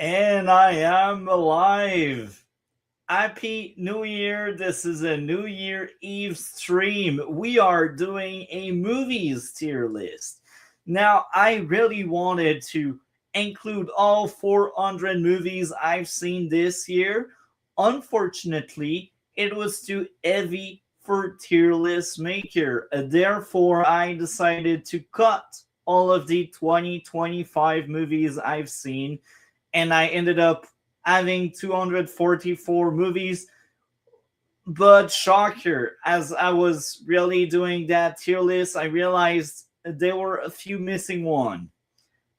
And I am alive. Happy New Year. This is a New Year Eve stream. We are doing a movies tier list. Now, I really wanted to include all 400 movies I've seen this year. Unfortunately, it was too heavy for tier list maker. Therefore, I decided to cut all of the 2025 movies I've seen, and I ended up having 244 movies. But shocker, as I was really doing that tier list, I realized there were a few missing one.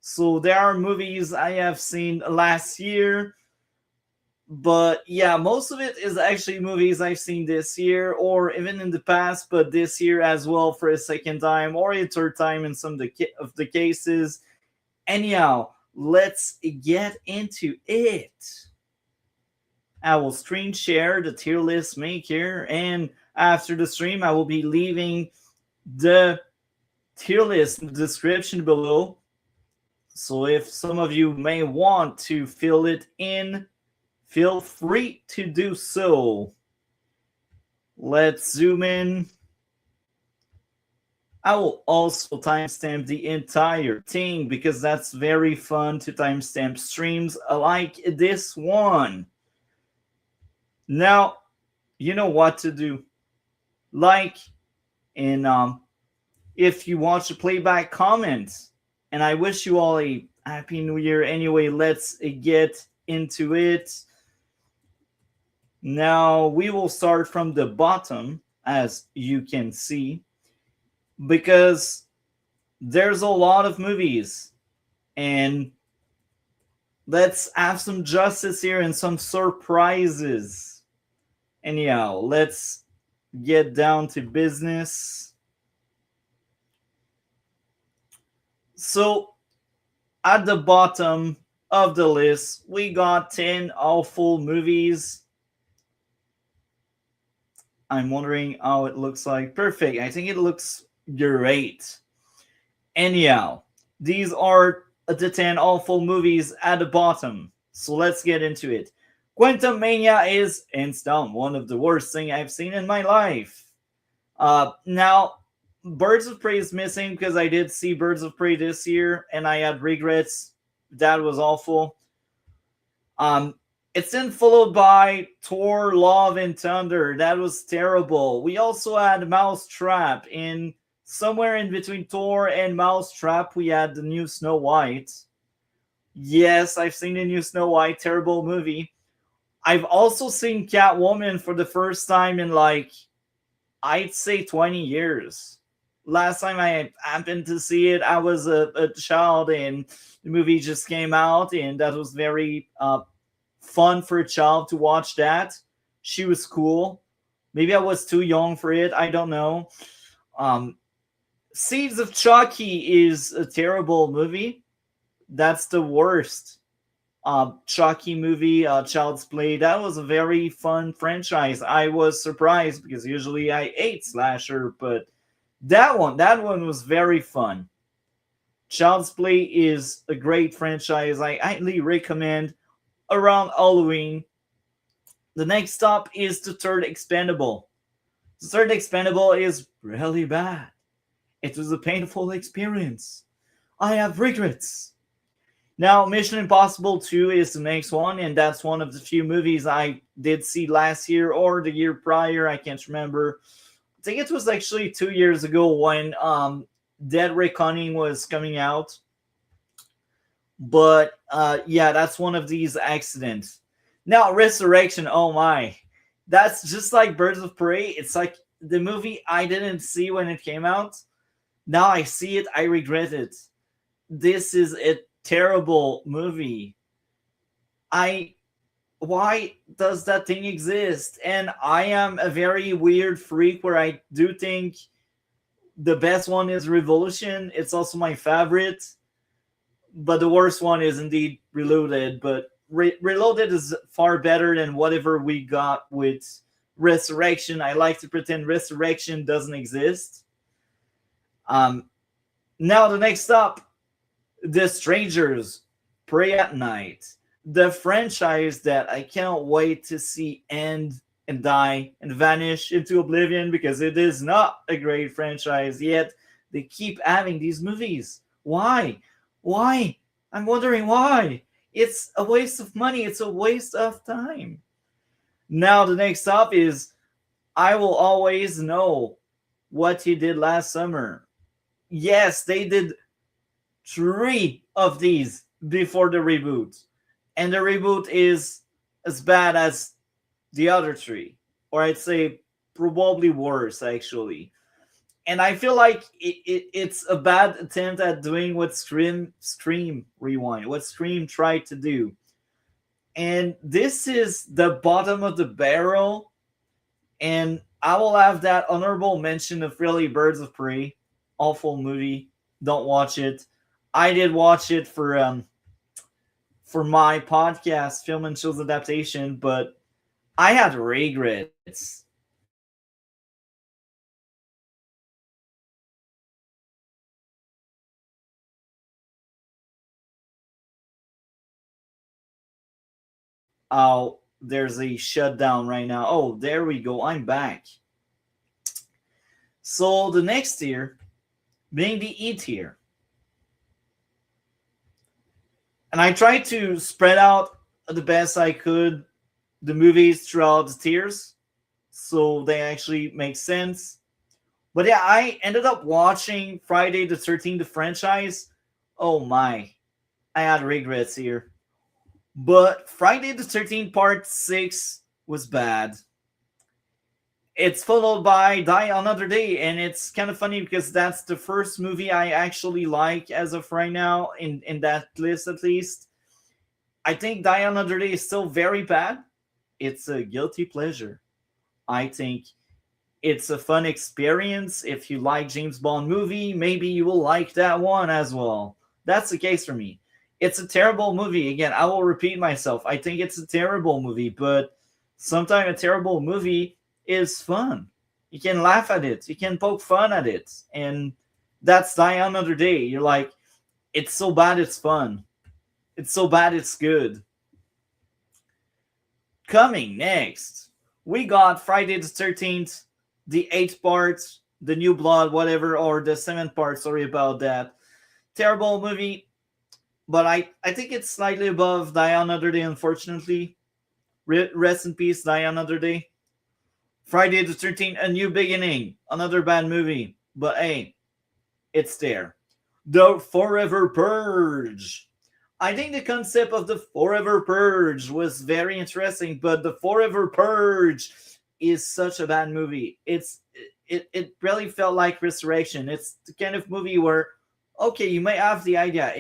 So there are movies I have seen last year, but yeah, most of it is actually movies I've seen this year or even in the past, but this year as well for a second time or a third time in some of the cases. Anyhow, let's get into it. I will screen share the tier list maker, and after the stream, I will be leaving the tier list in the description below. So if some of you may want to fill it in, feel free to do so. Let's zoom in. I will also timestamp the entire thing because that's very fun to timestamp streams like this one. Now, you know what to do. Like, and if you watch the playback, comment. And I wish you all a happy new year. Anyway, let's get into it. Now, we will start from the bottom, as you can see, because there's a lot of movies. And let's have some justice here and some surprises. Anyhow, let's get down to business. So, at the bottom of the list, we got 10 awful movies. I'm wondering how it looks like. Perfect. I think it looks great. Anyhow, these are the 10 awful movies at the bottom. So let's get into it. Quantum Mania is, hands down, one of the worst things I've seen in my life. Now, Birds of Prey is missing because I did see Birds of Prey this year and I had regrets. That was awful. It's then followed by Thor: Love and Thunder. That was terrible. We also had Mousetrap. In somewhere in between Thor and Mousetrap, we had the new Snow White. Yes, I've seen the new Snow White. Terrible movie. I've also seen Catwoman for the first time in like, I'd say 20 years. Last time I happened to see it, I was a child and the movie just came out, and that was very fun for a child to watch that. She was cool. Maybe I was too young for it. I don't know. Seeds of Chucky is a terrible movie. That's the worst Chucky movie, Child's Play. That was a very fun franchise. I was surprised because usually I hate slasher, but that one was very fun. Child's Play is a great franchise. I highly recommend around Halloween. The next stop is the third Expendable. The third Expendable is really bad. It was a painful experience. I have regrets. Now, Mission Impossible 2 is the next one, and that's one of the few movies I did see last year or the year prior. I can't remember. I think it was actually 2 years ago when Dead Reckoning was coming out. But yeah, that's one of these accidents. Now, Resurrection, oh my. That's just like Birds of Prey. It's like the movie I didn't see when it came out. Now I see it, I regret it. This is a terrible movie. Why does that thing exist? And I am a very weird freak where I do think the best one is Revolution. It's also my favorite. But the worst one is indeed Reloaded. But Reloaded is far better than whatever we got with Resurrection. I like to pretend Resurrection doesn't exist. Now the next up, The Strangers, Pray at Night. The franchise that I cannot wait to see end and die and vanish into oblivion because it is not a great franchise, yet they keep having these movies. Why? Why? I'm wondering why. It's a waste of money, it's a waste of time. Now, the next up is I Will Always Know What You Did Last Summer. Yes, they did three of these before the reboot. And the reboot is as bad as the other three. Or I'd say probably worse, actually. And I feel like it's a bad attempt at doing what Scream Rewind, what Scream tried to do. And this is the bottom of the barrel. And I will have that honorable mention of really Birds of Prey. Awful movie. Don't watch it. I did watch it for my podcast, Film and Shows Adaptation, but I had regrets. Oh, there's a shutdown right now. Oh, there we go. I'm back. So the next tier being the E tier. And I tried to spread out the best I could the movies throughout the tiers so they actually make sense. But yeah, I ended up watching Friday the 13th, the franchise. Oh my, I had regrets here. But Friday the 13th Part 6 was bad. It's followed by Die Another Day, and it's kind of funny because that's the first movie I actually like as of right now, in that list at least. I think Die Another Day is still very bad. It's a guilty pleasure. I think it's a fun experience. If you like James Bond movie, maybe you will like that one as well. That's the case for me. It's a terrible movie. Again, I will repeat myself. I think it's a terrible movie, but sometimes a terrible movie is fun. You can laugh at it. You can poke fun at it. And that's Die Another Day. You're like, it's so bad it's fun. It's so bad it's good. Coming next, we got Friday the 13th, the 8th part, the New Blood, whatever, or the 7th part. Sorry about that. Terrible movie, but I think it's slightly above Die Another Day, unfortunately. Rest in peace, Die Another Day. Friday the 13th, A New Beginning, another bad movie, but hey, it's there. The Forever Purge. I think the concept of the Forever Purge was very interesting, but the Forever Purge is such a bad movie. It really felt like Resurrection. It's the kind of movie where, okay, you may have the idea,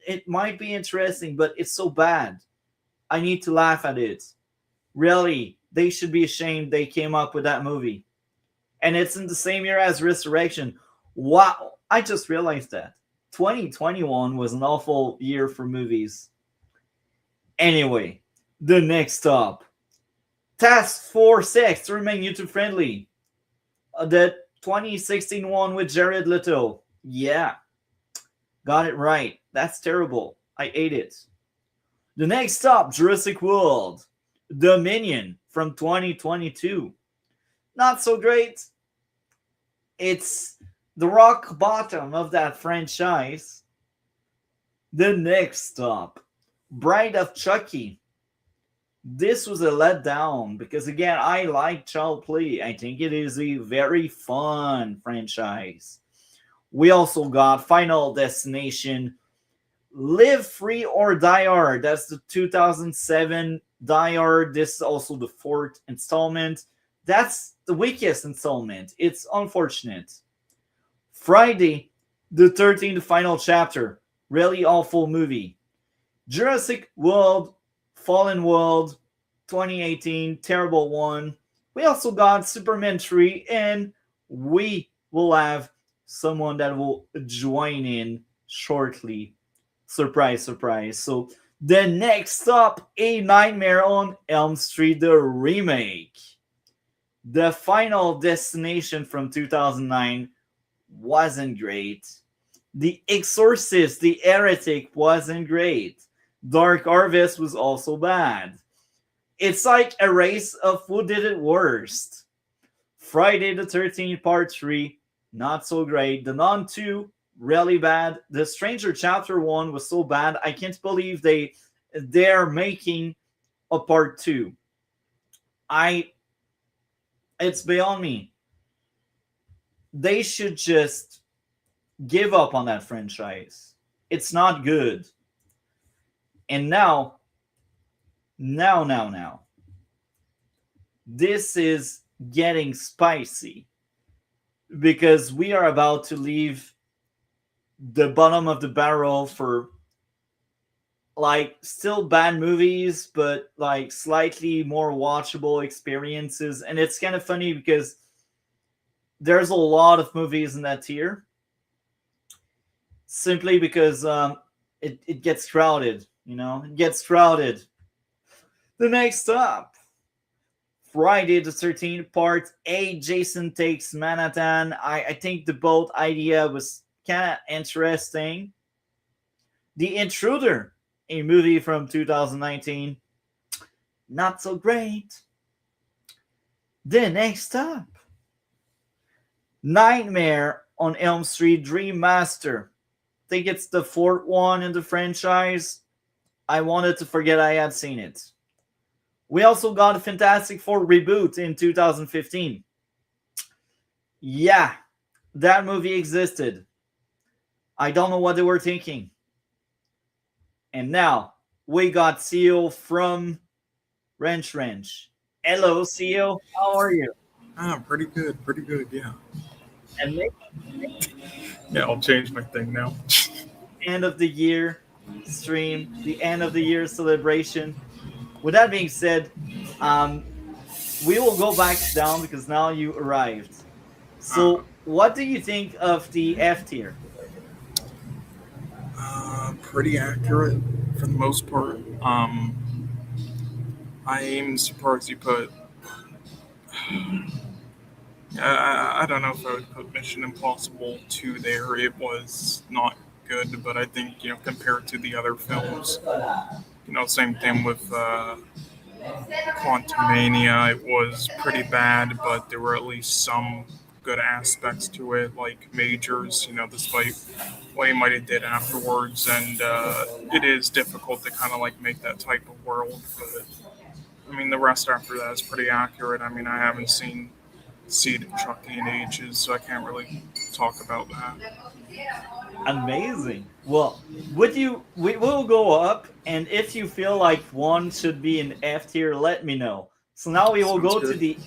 it might be interesting, but it's so bad. I need to laugh at it. Really, they should be ashamed they came up with that movie. And it's in the same year as Resurrection. Wow, I just realized that. 2021 was an awful year for movies. Anyway, the next stop. Task Force X to remain YouTube friendly. The 2016 one with Jared Leto. Yeah, got it right. That's terrible. I ate it. The next stop, Jurassic World. Dominion from 2022. Not so great. It's the rock bottom of that franchise. The next stop, Bride of Chucky. This was a letdown because, again, I like Child Play. I think it is a very fun franchise. We also got Final Destination, Live Free or Die Hard. That's the 2007 Die Hard. This is also the fourth installment. That's the weakest installment. It's unfortunate. Friday the 13th, final chapter. Really awful movie. Jurassic World, Fallen World, 2018. Terrible one. We also got Superman 3, and we will have someone that will join in shortly. Surprise, surprise. So the next up, A Nightmare on Elm Street, the remake. The Final Destination from 2009 wasn't great. The Exorcist, the Heretic wasn't great. Dark Harvest was also bad. It's like a race of who did it worst. Friday the 13th Part 3, not so great. The Nun 2, really bad. The Stranger Chapter 1 was so bad. I can't believe they're making a part 2. I It's beyond me. They should just give up on that franchise. It's not good. And now, this is getting spicy because we are about to leave the bottom of the barrel for like still bad movies, but like slightly more watchable experiences. And it's kind of funny because there's a lot of movies in that tier simply because it gets crowded, it gets crowded. The next up, Friday the 13th, Part 8, Jason Takes Manhattan. I think the boat idea was kind of interesting. The Intruder, a movie from 2019, not so great. The next up, Nightmare on Elm Street Dream Master. I think it's the fourth one in the franchise. I wanted to forget I had seen it. We also got a Fantastic Four reboot in 2015. Yeah, that movie existed. I don't know what they were thinking. And now we got CEO from Wrench Wrench. Hello, CEO. How are you? Pretty good, yeah. And maybe Yeah, I'll change my thing now. end of the year stream, the end of the year celebration. With that being said, um, we will go back down because now you arrived. Uh, So, what do you think of the F tier? Pretty accurate for the most part. I'm surprised you put. I don't know if I would put Mission Impossible 2 there. It was not good, but I think, compared to the other films, same thing with Quantumania. It was pretty bad, but there were at least some good aspects to it, like Majors, despite what he might have did afterwards. And it is difficult to kind of like make that type of world, but I mean, the rest after that is pretty accurate. I mean, I haven't seen Seed of Chucky in ages, so I can't really talk about that. Amazing. Well, we will go up, and if you feel like one should be in F tier, let me know. So now we will Sounds go good.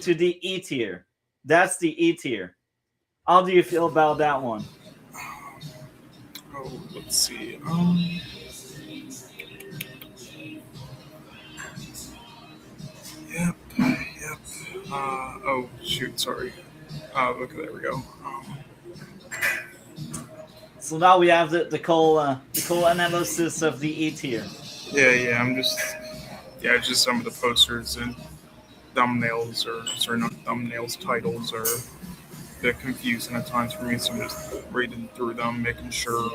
to the E tier. That's the E tier. How do you feel about that one? Oh, let's see. Yep, yep. Oh, shoot, sorry. Okay, there we go. So now we have the cool analysis of the E tier. Yeah, yeah, just some of the posters and thumbnails, or sorry, not thumbnails, titles are a bit confusing at times for me, so I'm just reading through them, making sure.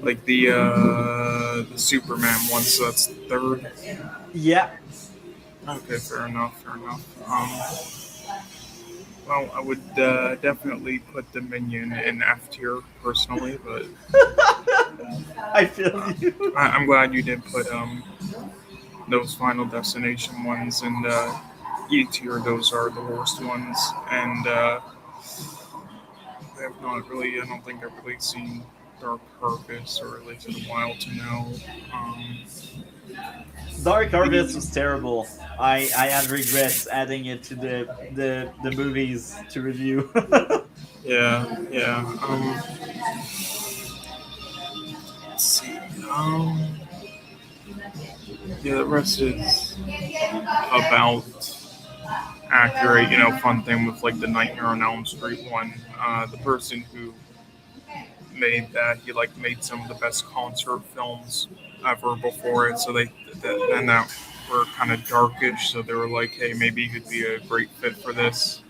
Like the Superman one, so that's third. Yeah, Okay, fair enough, fair enough. Well, I would definitely put the Minion in F tier personally, but I feel uh, you. I'm glad you did put those Final Destination ones in E tier. Those are the worst ones, and I have not really. I don't think I've really seen Dark Purpose, or at least in a while to know. Um, Dark Harvest the was terrible. I had regrets adding it to the movies to review. Yeah, yeah. Let's see. Um, yeah, the rest is about accurate. Fun thing with like the Nightmare on Elm Street one. The person who made that, he like made some of the best concert films ever before it. So and that were kind of darkish. So they were like, hey, maybe he could be a great fit for this.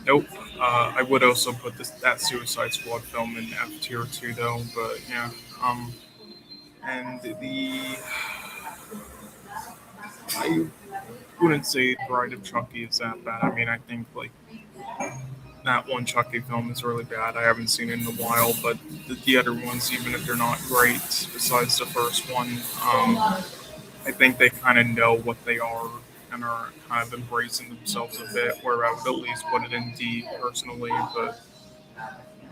Nope. I would also put that Suicide Squad film in F tier too, though. But yeah. Um, And I wouldn't say Bride of Chucky is that bad. I mean, I think like that one Chucky film is really bad. I haven't seen it in a while, but the other ones, even if they're not great, besides the first one, I think they kind of know what they are and are kind of embracing themselves a bit. Where I would at least put it in D personally, but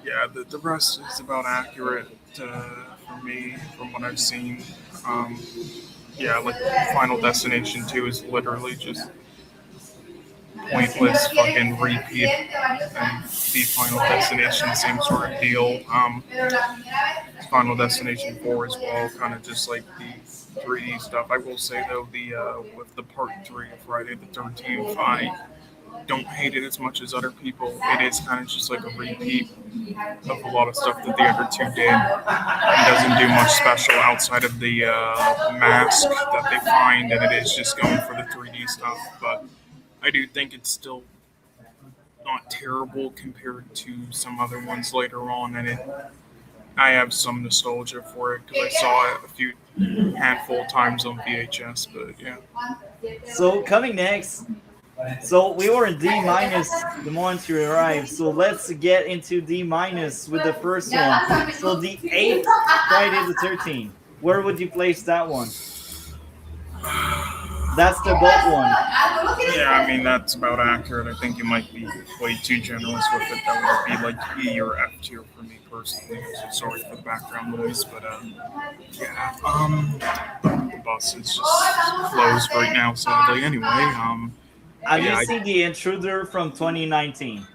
yeah, the rest is about accurate for me from what I've seen. Um, yeah, like Final Destination 2 is literally just pointless fucking repeat and the Final Destination, same sort of deal. Final Destination 4 as well, kind of just like the 3D stuff. I will say though, the with the part 3 of Friday the 13th, I don't hate it as much as other people. It is kind of just like a repeat of a lot of stuff that the other two did, and doesn't do much special outside of the mask that they find, and it is just going for the 3D stuff. But I do think it's still not terrible compared to some other ones later on, and I have some nostalgia for it because I saw it a few handful of times on VHS. But yeah, So coming next, so we were in D minus the moment you arrived. So let's get into D minus with the first one. So the eighth Friday the 13th. Where would you place that one? That's the boat one. yeah, I mean that's about accurate. I think you might be way too generous with it. That would be like E or F tier for me personally. So sorry for the background noise, but yeah, the bus is just closed right now, sadly. Anyway, Have you yeah, seen The Intruder from 2019?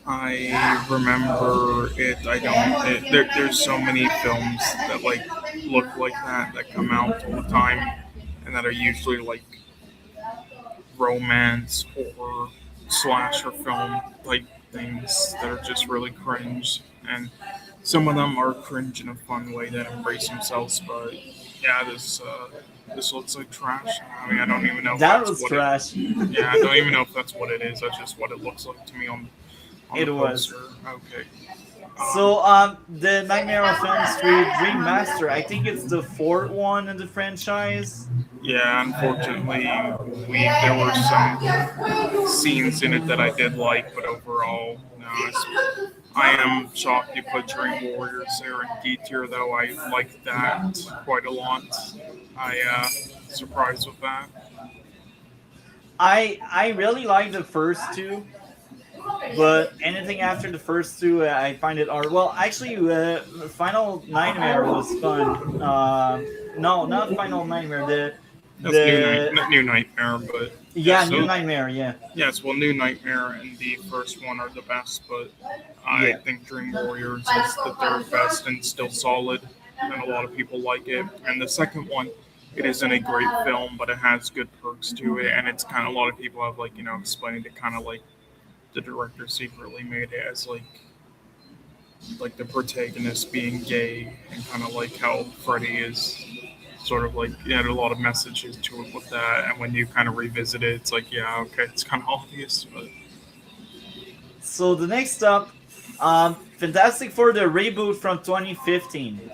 I remember it. I don't. There's so many films that like look like that come out all the time, and that are usually like romance or slasher film type things that are just really cringe. And some of them are cringe in a fun way that embrace themselves. But yeah, this looks like trash. I mean, I don't even know if That that's was what it. trash. Yeah, I don't even know if that's what it is. That's just what it looks like to me on the It was. poster. Okay. So, the Nightmare on Film Street Dream Master. I think it's the fourth one in the franchise. Yeah, unfortunately, there were some scenes in it that I did like, but overall, no. I am shocked you put Dream Warriors there in D tier, though. I like that quite a lot. I surprised with that. I really like the first two, but anything after the first two, I find it hard. Well, actually, Final Nightmare was fun. No, not Final Nightmare. That's The New Nightmare, but yeah. yeah, New So Nightmare. Yeah, yes, well, New Nightmare and the first one are the best, but I yeah. think Dream Warriors is the third best and still solid, and a lot of people like it. And the second one, it isn't a great film, but it has good perks to it, and it's kind of a lot of people have like explained it kind of like the director secretly made it as like the protagonist being gay, and kind of like how Freddy is sort of like had a lot of messages to it with that. And when you kind of revisit it, it's like yeah, okay, it's kind of obvious, but So the next up, Fantastic Four the reboot from 2015.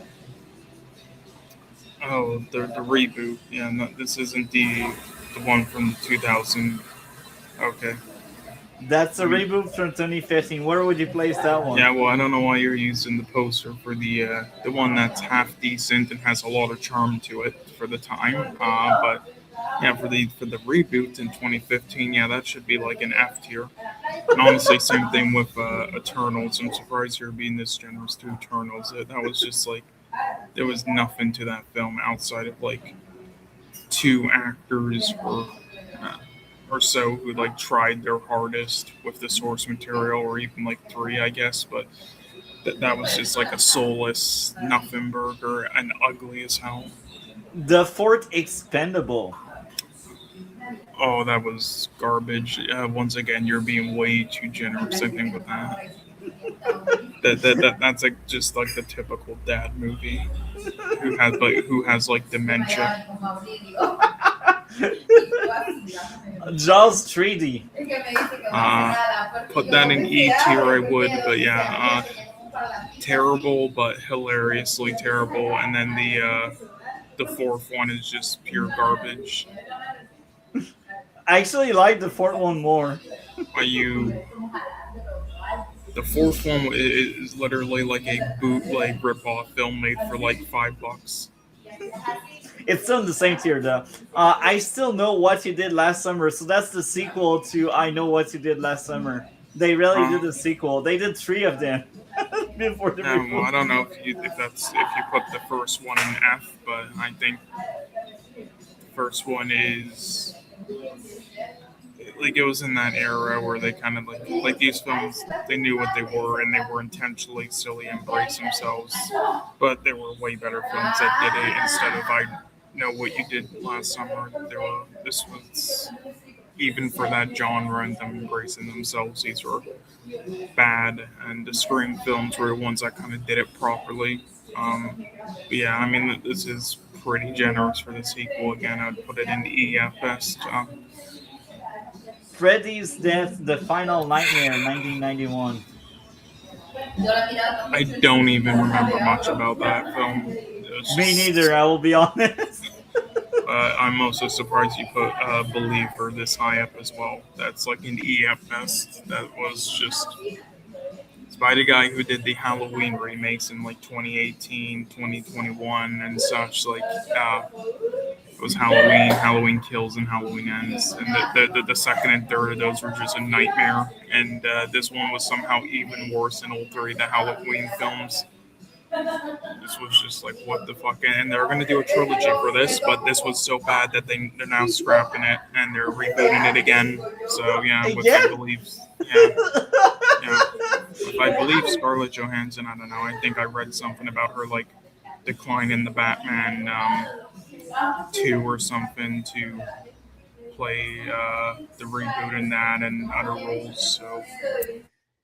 oh, the reboot. Yeah, no, this isn't the one from 2000. Okay. That's a I mean, reboot from 2015. Where would you place that one? yeah. Well, I don't know why you're using the poster for the one that's half decent and has a lot of charm to it for the time. But yeah, for the reboot in 2015, yeah, that should be like an F tier. And honestly, same thing with Eternals. I'm surprised you're being this generous to Eternals. That was just like there was nothing to that film outside of like two actors uh, or so who like tried their hardest with the source material, or even like three, I guess. But that was just like a soulless nothing burger and ugly as hell. The fourth Expendable. Oh, that was garbage. Once again, you're being way too generous, I think, with that. That's like just like the typical dad movie who has like dementia. Jaws 3D. Put that in E tier, I would, but yeah, terrible but hilariously terrible, and then the fourth one is just pure garbage. I actually like the fourth one more. Are you The fourth one is literally like a bootleg ripoff film made for like $5. It's still in the same tier though. I still know what you did last summer, so that's the sequel to I know what you did last summer. They really Uh, did a sequel. They did three of them before the well, reboot. I don't know if you put the first one in F, but I think the first one is like it was in that era where they kind of like these films, they knew what they were and they were intentionally silly and embrace themselves, but there were way better films that did it instead of I know what you did last summer. This was even for that genre and them embracing themselves, these were bad, and the Scream films were the ones that kind of did it properly. But yeah, I mean this is pretty generous for the sequel. Again, I'd put it in E at best. Freddy's Death: The Final Nightmare, 1991. I don't even remember much about that film. It was Me just, neither. I will be honest. I'm also surprised you put Believer this high up as well. That's like an E at best. That was just it's by the guy who did the Halloween remakes in like 2018, 2021, and such. Like it was Halloween, Halloween Kills, and Halloween Ends, and the second and third of those were just a nightmare. And this one was somehow even worse than all three of the Halloween films. This was just like what the fuck, and they're gonna do a trilogy for this, but this was so bad that they're now scrapping it and they're rebooting it again. So yeah, with I Again? believe, yeah, yeah, if I believe Scarlett Johansson, I don't know. I think I read something about her like decline in the Batman two or something to play the reboot in that and other roles. So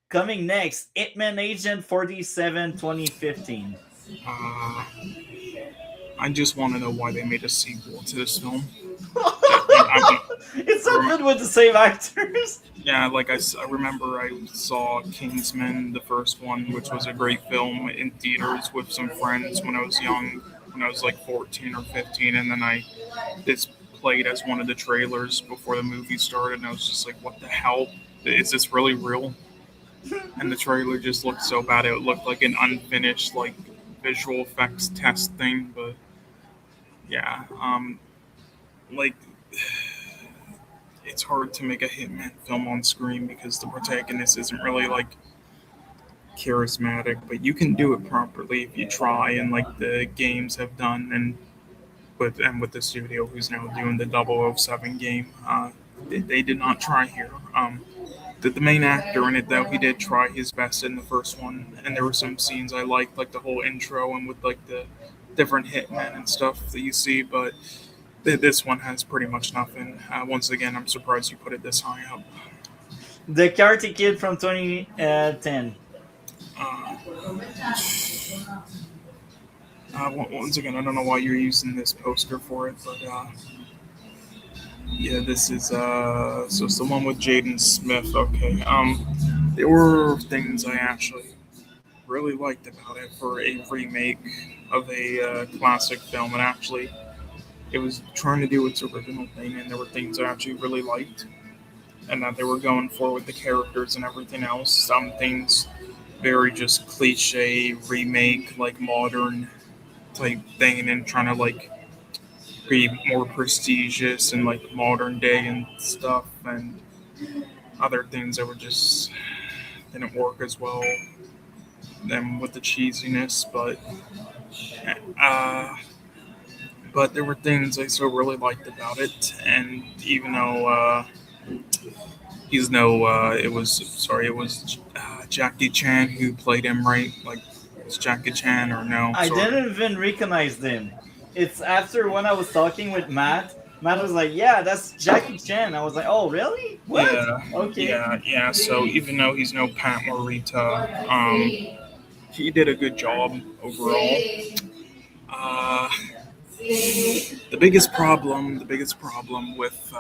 Coming next, Hitman Agent 47, 2015. uh, I just want to know why they made a sequel to this film. I, It's I, not I, good with the same actors. Yeah, like I remember I saw Kingsman, the first one, which was a great film in theaters with some friends when I was young, when I was like 14 or 15, and then this played as one of the trailers before the movie started, and I was just like, what the hell? Is this really real? And the trailer just looked so bad. It looked like an unfinished like visual effects test thing, but yeah, like it's hard to make a Hitman film on screen because the protagonist isn't really like charismatic, but you can do it properly if you try, and like the games have done, and with the studio who's now doing the 007 game, they did not try here. The main actor in it though, he did try his best in the first one, and there were some scenes I liked, like the whole intro and with like the different hitmen and stuff that you see, but this one has pretty much nothing. Once again, I'm surprised you put it this high up. The Karate Kid from 2010. Uh, Once again, I don't know why you're using this poster for it, but yeah, this is so it's the one with Jaden Smith. Okay, there were things I actually really liked about it for a remake of a classic film, and actually, it was trying to do its original thing, and there were things I actually really liked, and that they were going for with the characters and everything else. Some things very just cliche remake, like modern type thing, and trying to like be more prestigious and like modern day and stuff, and other things that were just didn't work as well. Then with the cheesiness, uh, but there were things I still really liked about it, and even though it was Jackie Chan who played him, right? Like it's Jackie Chan or no? I Sorry. didn't even recognize them. It's after when I was talking with Matt. Matt was like, "Yeah, that's Jackie Chan." I was like, "Oh, really? What? Yeah, Okay." yeah. So even though he's no Pat Morita, he did a good job overall. Uh, the biggest problem with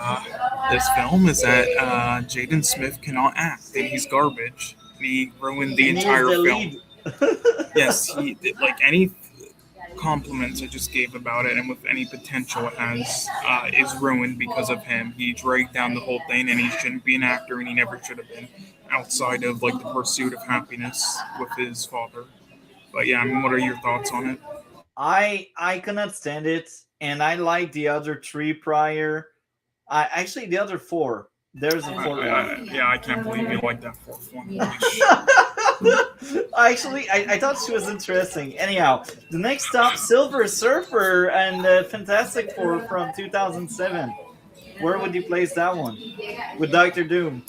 this film is that Jaden Smith cannot act, and he's garbage. He ruined the And he is entire the film. lead. Yes, he like any compliments I just gave about it, and with any potential it has, is ruined because of him. He dragged down the whole thing, and he shouldn't be an actor, and he never should have been. Outside of like the pursuit of happiness with his father. But yeah, I mean, what are your thoughts on it? I cannot stand it, and I like the other three prior. I actually the other four. There's a fourth one. Yeah, I can't believe you like that fourth one. Holy Actually, I thought she was interesting. Anyhow, the next stop, Silver Surfer and Fantastic Four from 2007. Where would you place that one? With Doctor Doom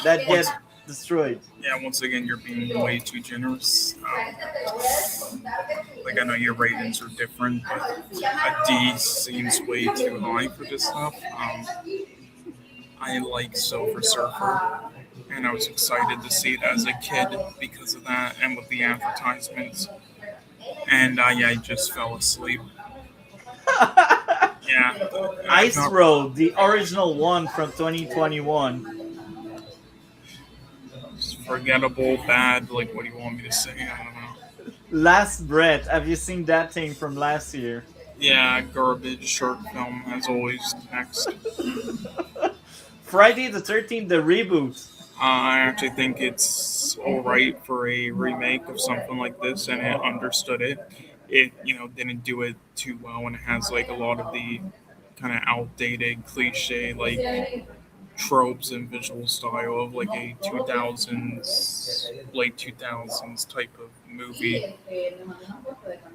that once, get destroyed. yeah, once again, you're being way too generous. Like I know your ratings are different, but a D seems way too high for this stuff. I like Silver Surfer, and I was excited to see it as a kid because of that, and with the advertisements. And yeah, I just fell asleep. Yeah, I've Ice not. Road, the original one from 2021. Forgettable, bad. Like, what do you want me to say? I don't know. Last Breath. Have you seen that thing from last year? Yeah, garbage short film as always. Next, Friday the 13th, the reboot. I actually think it's all right for a remake of something like this, and it understood it. It didn't do it too well, and it has like a lot of the kind of outdated cliche like tropes and visual style of like a 2000s late 2000s type of movie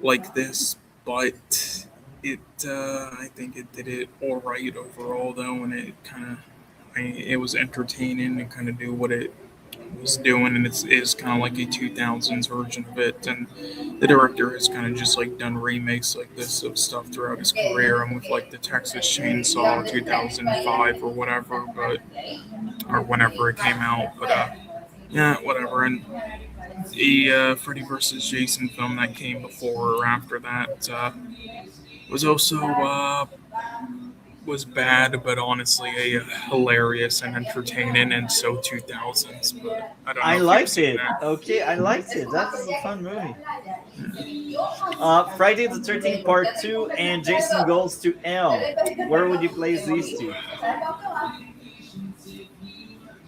like this, but it I think it did it all right overall though, and it kind of it was entertaining and kind of do what it was doing, and it is kind of like a 2000s version of it. And the director has kind of just like done remakes like this of stuff throughout his career, and with like the Texas Chainsaw 2005 or whatever, but or whenever it came out. But yeah, whatever. And the Freddy versus Jason film that came before or after that was also was bad, but honestly a hilarious and entertaining, and so 2000s. But I don't I know if you've liked seen it. that. Okay, I liked it. That is a fun movie. Friday the 13th Part 2 and Jason Goes to L. Where would you place these two?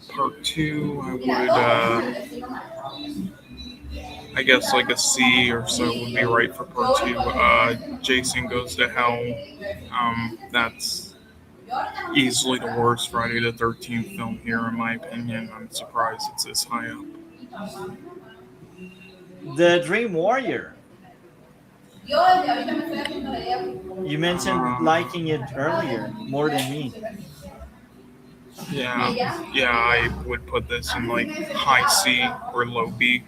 Part two, I would, I guess, like a C or so would be right for part two. Jason Goes to Hell. That's easily the worst Friday the 13th film here, in my opinion. I'm surprised it's this high up. The Dream Warrior. You mentioned liking it earlier more than me. Yeah, I would put this in like high C or low B.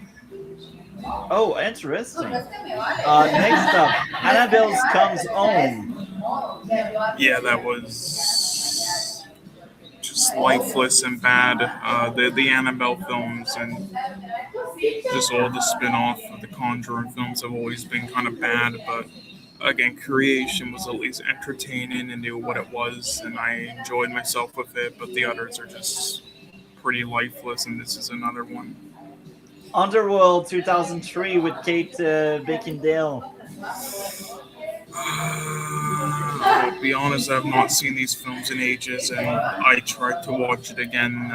Oh, interesting. Next up, Annabelle's Comes Home. Yeah, that was just lifeless and bad. The Annabelle films and just all the spin-off of the Conjuring films have always been kind of bad, but again, Creation was at least entertaining and knew what it was, and I enjoyed myself with it. But the others are just pretty lifeless, and this is another one. Underworld 2003 with Kate Beckinsale. I'll be honest, I've not seen these films in ages, and I tried to watch it again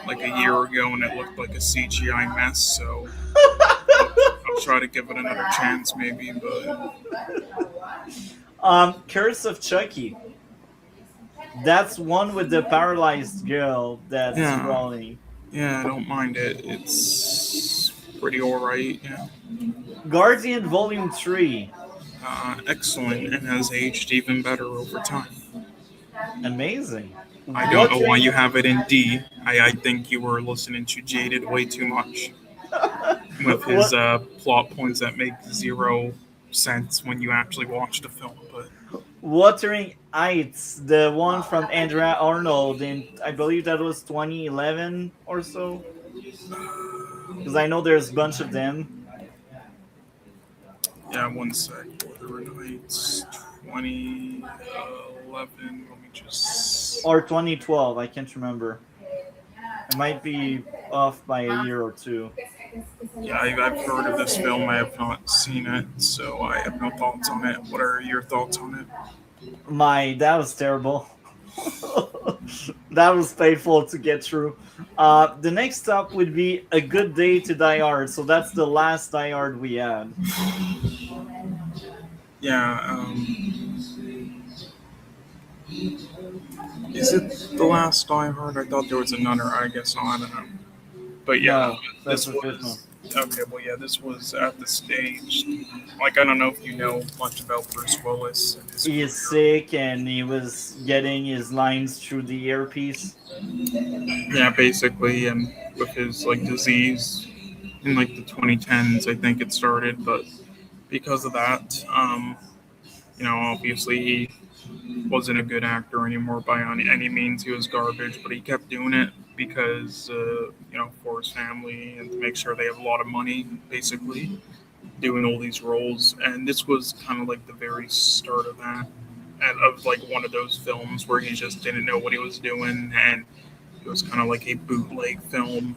like a year ago, and it looked like a CGI mess. So I'll try to give it another chance, maybe. But Curse of Chucky. That's one with the paralyzed girl that's yeah, crawling. yeah, I don't mind it. It's pretty alright. Yeah, Guardian Volume 3. excellent, and has aged even better over time. Amazing. I don't know why Watering. you have it in D. I think you were listening to Jaded way too much with his What? plot points that make zero sense when you actually watch the film. But Wuthering Heights, the one from Andrea Arnold in, I believe that was 2011 or so. Because I know there's a bunch of them. yeah, one sec. Wuthering Heights 2011. Let me just. Or 2012, I can't remember. It might be off by a year or two. Yeah, I've heard of this film. I have not seen it, so I have no thoughts on it. What are your thoughts on it? My that was terrible. That was painful to get through. The next up would be A Good Day to Die Hard. So that's the last Die Hard we had. Yeah, is it the last Die Hard? I thought there was another. I guess not. I don't know. But yeah, No, that's this the fifth one. was okay. Well, yeah, this was at the stage. Like, I don't know if you know much about Bruce Willis and his He is career. sick and he was getting his lines through the earpiece. Yeah, basically, and with his like disease in like the 2010s, I think it started. But because of that, obviously he wasn't a good actor anymore by any means. He was garbage, but he kept doing it because for his family and to make sure they have a lot of money, basically doing all these roles. And this was kind of like the very start of that, and of like one of those films where he just didn't know what he was doing, and it was kind of like a bootleg film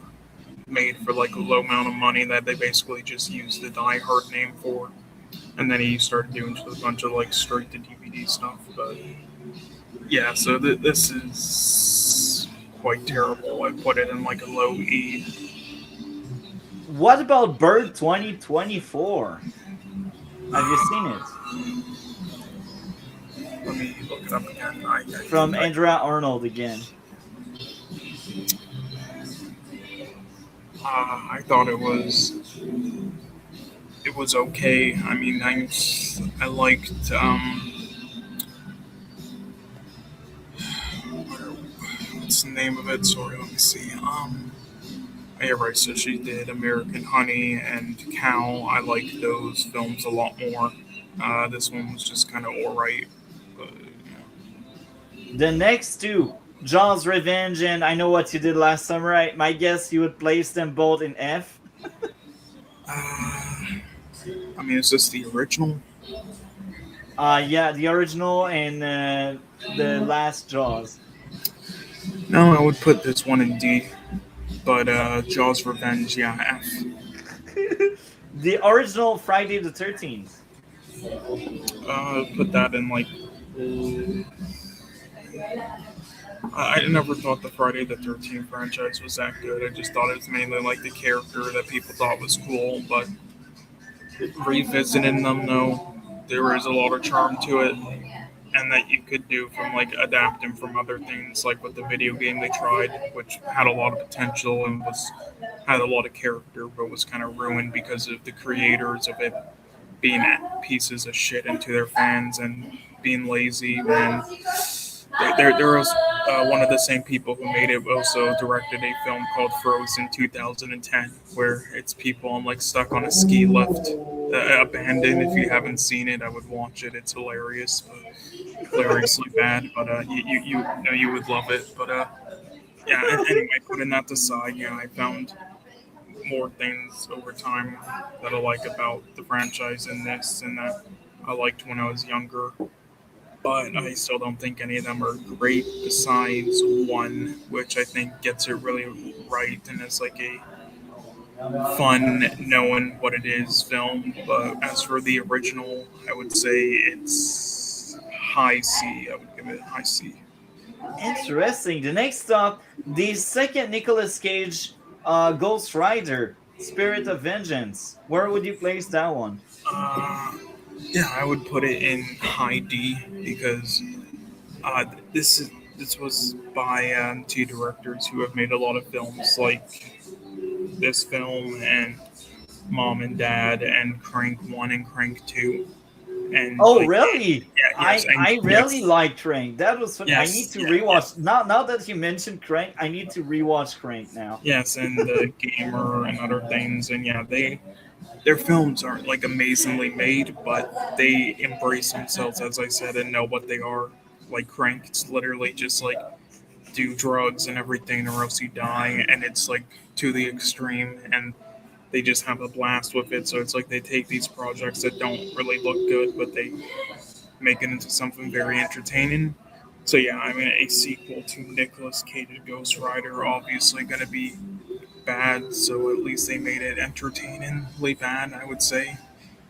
made for like a low amount of money that they basically just used the Die Hard name for. And then he started doing just a bunch of like straight to DVD stuff. But yeah, so this is quite terrible. I put it in like a low E. What about Bird 2024? Have you seen it? Let me look it up again. From Andrea Arnold again. I thought it was okay. I mean, I liked what's the name of it? Sorry, let me see. Yeah, right. So she did American Honey and Cow. I liked those films a lot more. This one was just kind of alright, but The next two, Jaws Revenge and I Know What You Did Last Summer. My guess you would place them both in F. I mean, is this the original? Yeah, the original and the last Jaws. No, I would put this one in D. But Jaws Revenge, yeah, F. The original Friday the 13th. Put that in like. I never thought the Friday the 13th franchise was that good. I just thought it was mainly like the character that people thought was cool. But revisiting them, though, there was a lot of charm to it, and that you could do from like adapting from other things, like with the video game they tried, which had a lot of potential and was had a lot of character, but was kind of ruined because of the creators of it being pieces of shit into their fans and being lazy. When there was one of the same people who made it also directed a film called Frozen 2010, where it's people on like stuck on a ski lift, abandoned. If you haven't seen it, I would watch it. It's hilarious, but hilariously bad. But you know you would love it. But yeah. Anyway, putting that aside, yeah, I found more things over time that I like about the franchise in this and that I liked when I was younger. But I still don't think any of them are great besides one, which I think gets it really right and is like a fun knowing what it is film. But as for the original, I would say it's high C. I would give it high C. Interesting. The next stop, the second Nicolas Cage Ghost Rider, Spirit of Vengeance. Where would you place that one? Uh, yeah, I would put it in high D because uh, this was by two directors who have made a lot of films like this film and Mom and Dad and Crank One and Crank Two and Oh, like really? yeah, yes and I really yes like Crank. That was fun. I need yes to yeah rewatch. yes Now that you mentioned Crank, I need to rewatch Crank now. yes and the Gamer and other things. And yeah, their films aren't like amazingly made, but they embrace themselves, as I said, and know what they are. Like Crank, it's literally just like do drugs and everything or else you die, and it's like to the extreme, and they just have a blast with it. So it's like they take these projects that don't really look good, but they make it into something very entertaining. So yeah, I mean, a sequel to Nicolas Cage's Ghost Rider obviously going to be bad, so at least they made it entertainingly bad, I would say.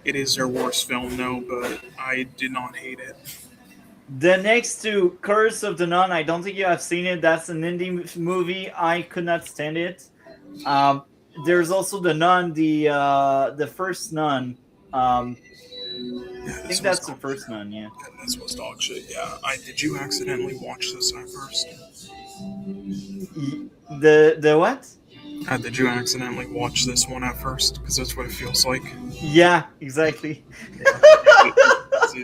It is their worst film, no, but I did not hate it. The next to Curse of the Nun, I don't think you have seen it. That's an indie movie. I could not stand it. Um, there's also the Nun, the first Nun. Yeah, I think this was that's the dog first Nun. Yeah. shit. This was dog shit. Yeah, I did. You accidentally watch this at first? The what? Did you accidentally watch this one at first? Because that's what it feels like. Yeah, exactly. See,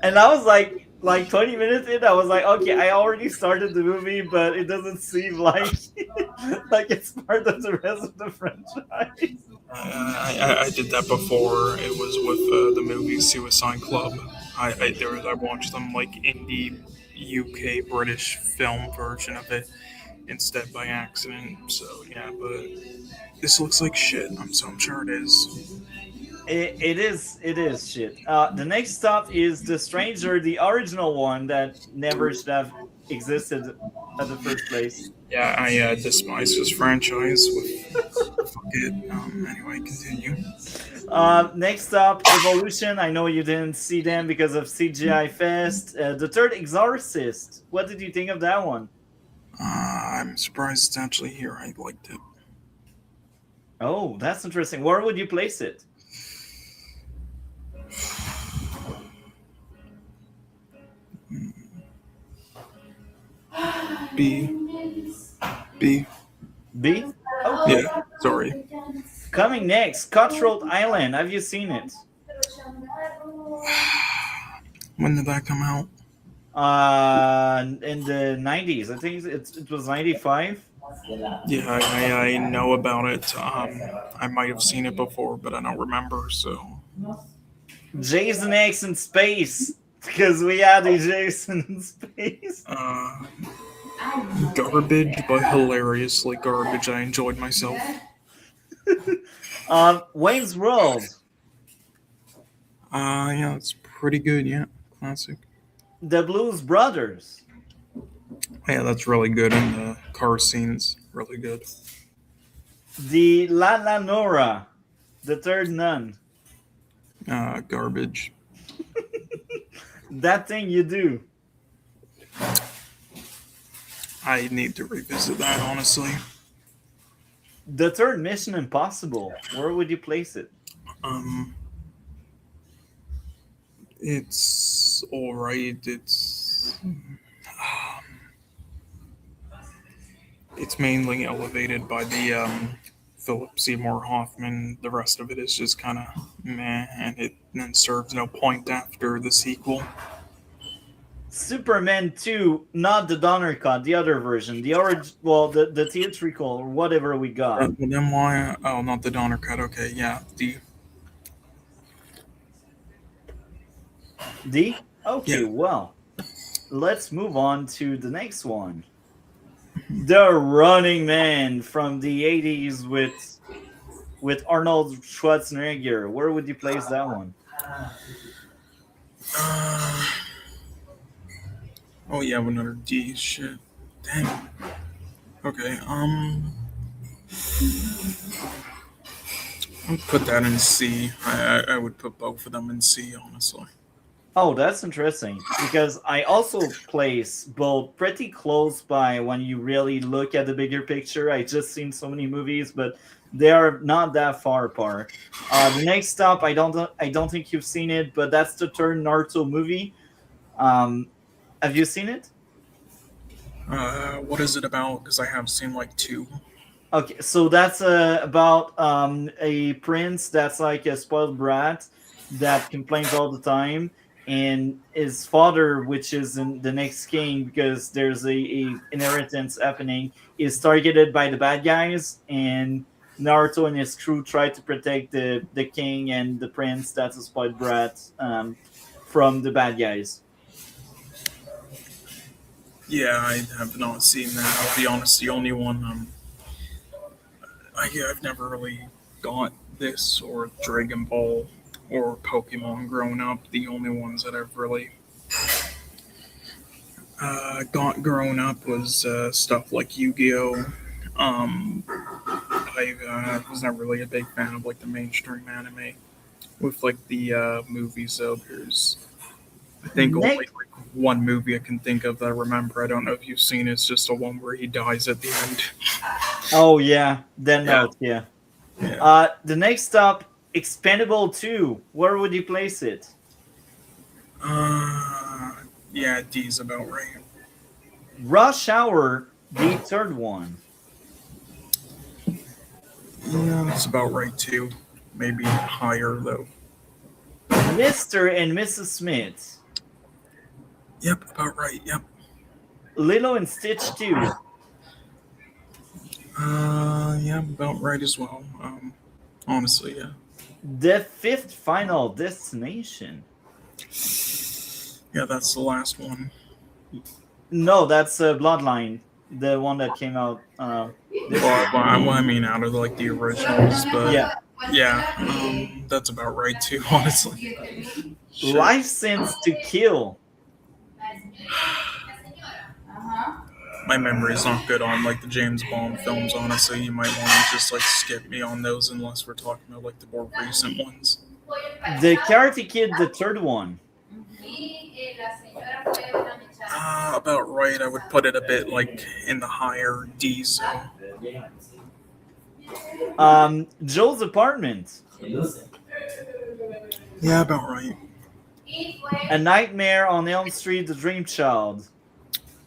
And I was like 20 minutes in, I was like, okay, I already started the movie, but it doesn't seem like like it's part of the rest of the franchise. I did that before. It was with the movie Suicide Club. I watched them like indie UK British film version of it instead by accident. So yeah, but this looks like shit. I'm sure it is. It is shit. The next stop is The Stranger, the original one that never should have existed at the first place. Yeah, I despise this franchise. With fuck it. Anyway, continue. Next up, Evolution. I know you didn't see them because of CGI Fest. The third Exorcist. What did you think of that one? I'm surprised it's actually here. I liked it. Oh, that's interesting. Where would you place it? B B. B? Okay. Yeah, sorry. Coming next, Cutthroat Island. Have you seen it? When did that come out? In the 90s. I think it was 95. Yeah, I know about it. I might have seen it before, but I don't remember. So, Jason X in space. Because we had a Jason in space. uh, garbage, but hilariously garbage. I enjoyed myself. Wayne's World. Yeah, it's pretty good. Yeah, classic. The Blues Brothers. Yeah, that's really good. And the car scenes, really good. The La La Nora. The Third Nun. Garbage. That thing you do. I need to revisit that, honestly. The third Mission Impossible. Where would you place it? Um, it's all right. It's mainly elevated by the Philip Seymour Hoffman. The rest of it is just kind of meh, and it then serves no point after the sequel. Superman 2, not the Donner cut, the other version. The well, the theatrical or whatever we got. Well, then why? Oh, not the Donner cut. Okay, yeah. The D? Okay, yeah. well, let's move on to the next one. The Running Man from the 80s with Arnold Schwarzenegger. Where would you place that one? Uh, oh yeah, another D. Shit. Dang. Okay. I'd put that in C. I would put both of them in C, honestly. Oh, that's interesting because I also place both pretty close by when you really look at the bigger picture. I just seen so many movies, but they are not that far apart. The next stop, I don't think you've seen it, but that's the third Naruto movie. Um, have you seen it? What is it about? Because I have seen like two. Okay, so that's about a prince that's like a spoiled brat that complains all the time, and his father, which is the next king, because there's a inheritance happening, is targeted by the bad guys, and Naruto and his crew try to protect the king and the prince that's a spoiled brat from the bad guys. Yeah, I have not seen that. I'll be honest, the only one I've never really got this or Dragon Ball or Pokemon growing up. The only ones that I've really got growing up was stuff like Yu-Gi-Oh, um, I was not really a big fan of like the mainstream anime. With like the movies, though, there's I think only Next, like one movie I can think of that I remember. I don't know if you've seen it. It's just the one where he dies at the end. oh yeah, Dead Yeah, Note, yeah. yeah. The next up, Expendable 2. Where would you place it? Uh, yeah, D's about right. Rush Hour, the third one. Yeah, that's about right too. Maybe higher though. Mr. and Mrs. Smith. Yep, about right. Yep. Lilo and Stitch 2. Yeah, about right as well. Honestly, yeah. The fifth final destination. Yeah, that's the last one. No, that's Bloodline, the one that came out this year. I mean, out of like the originals, but Yeah. yeah, that's about right too. Honestly, shit. License to Kill. My memory is not good on like the James Bond films. Honestly, you might want to just like skip me on those unless we're talking about like the more recent ones. The Karate Kid, the third one. About right. I would put it a bit like in the higher D. So Joe's Apartment. yeah, about right. A Nightmare on Elm Street, The Dream Child.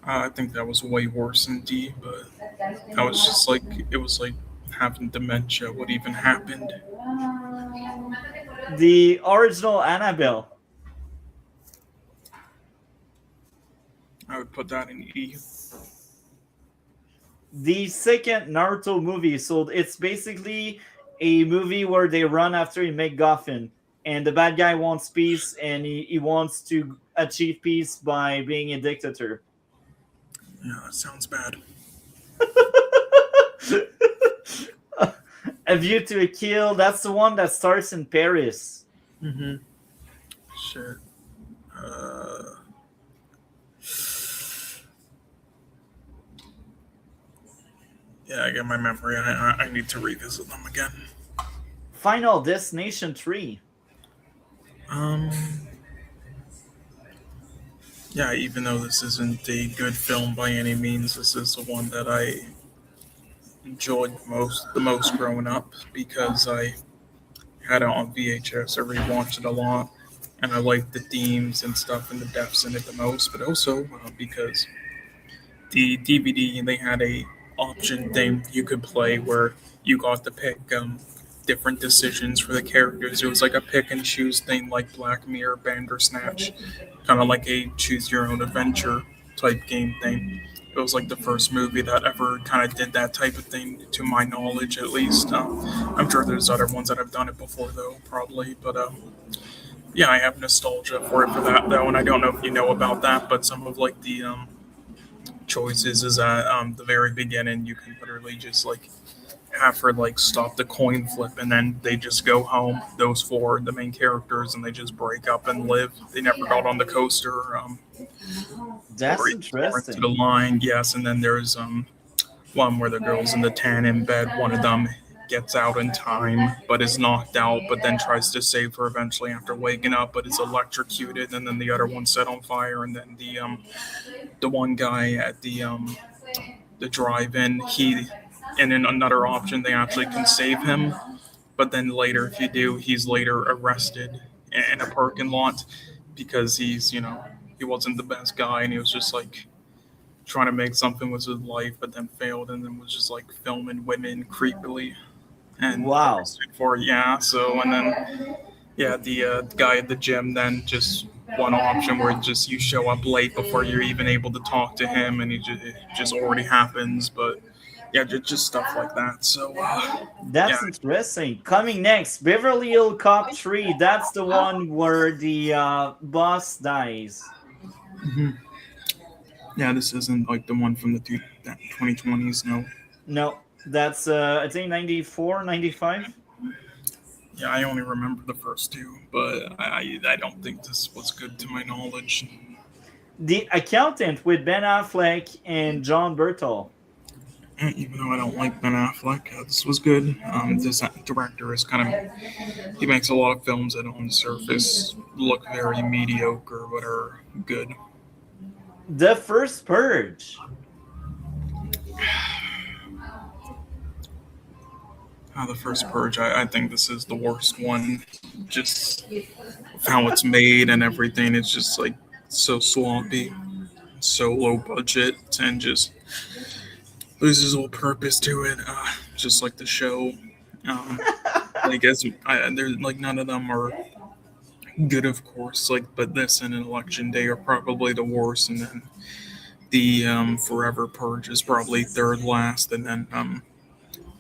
I think that was way worse than D, but I was just like it was like having dementia. What even happened? The original Annabelle. I would put that in E. The second Naruto movie. So it's basically a movie where they run after a MacGuffin, and the bad guy wants peace, and he wants to achieve peace by being a dictator. Yeah, that sounds bad. A View to a Kill. That's the one that starts in Paris. Mm-hmm. Shit. Uh, yeah, I get my memory. I need to revisit them again. Final Destination 3. Um. Yeah, even though this isn't a good film by any means, this is the one that I enjoyed the most growing up because I had it on VHS. I rewatched it a lot, and I liked the themes and stuff and the deaths in it the most. But also because the DVD they had a option thing you could play where you got to pick different decisions for the characters. It was like a pick and choose thing, like Black Mirror, Bandersnatch, kind of like a choose your own adventure type game thing. It was like the first movie that ever kind of did that type of thing, to my knowledge, at least. I'm sure there's other ones that have done it before, though, probably. But yeah, I have nostalgia for it for that, though, and I don't know if you know about that, but some of like the choices is at the very beginning. You can literally just like have her like stop the coin flip, and then they just go home. Those four, the main characters, and they just break up and live. They never got on the coaster. That's Or into the interesting. line, yes. And then there's one where the girl's in the tan in bed. One of them gets out in time, but is knocked out, but then tries to save her eventually after waking up, but is electrocuted. And then the other one's set on fire. And then the one guy at the drive-in, he and in another option they actually can save him, but then later if you do, he's later arrested in a parking lot because he wasn't the best guy, and he was just like trying to make something with his life, but then failed, and then was just like filming women creepily and Wow. arrested for it. Yeah. So and then yeah, the guy at the gym then just one option where just you show up late before you're even able to talk to him, and it just already happens. But yeah, just stuff like that. So yeah. That's interesting. Coming next, Beverly Hills Cop 3. That's the one where the boss dies. Mhm. Yeah, this isn't like the one from the 2020s. No. No, that's I think 94, 95. Yeah, I only remember the first two, but I don't think this was good to my knowledge. The Accountant with Ben Affleck and John Bertal. Even though I don't like Ben Affleck, this was good. This director is kind of he makes a lot of films that on the surface look very mediocre but are good. The First Purge. The first Purge, I think this is the worst one. Just how it's made and everything. It's just like so sloppy, so low budget, and just loses all purpose to it. Just like the show. Um, like as there's like none of them are good, of course. Like, but this and an Election Day are probably the worst, and then the Forever Purge is probably third last, and then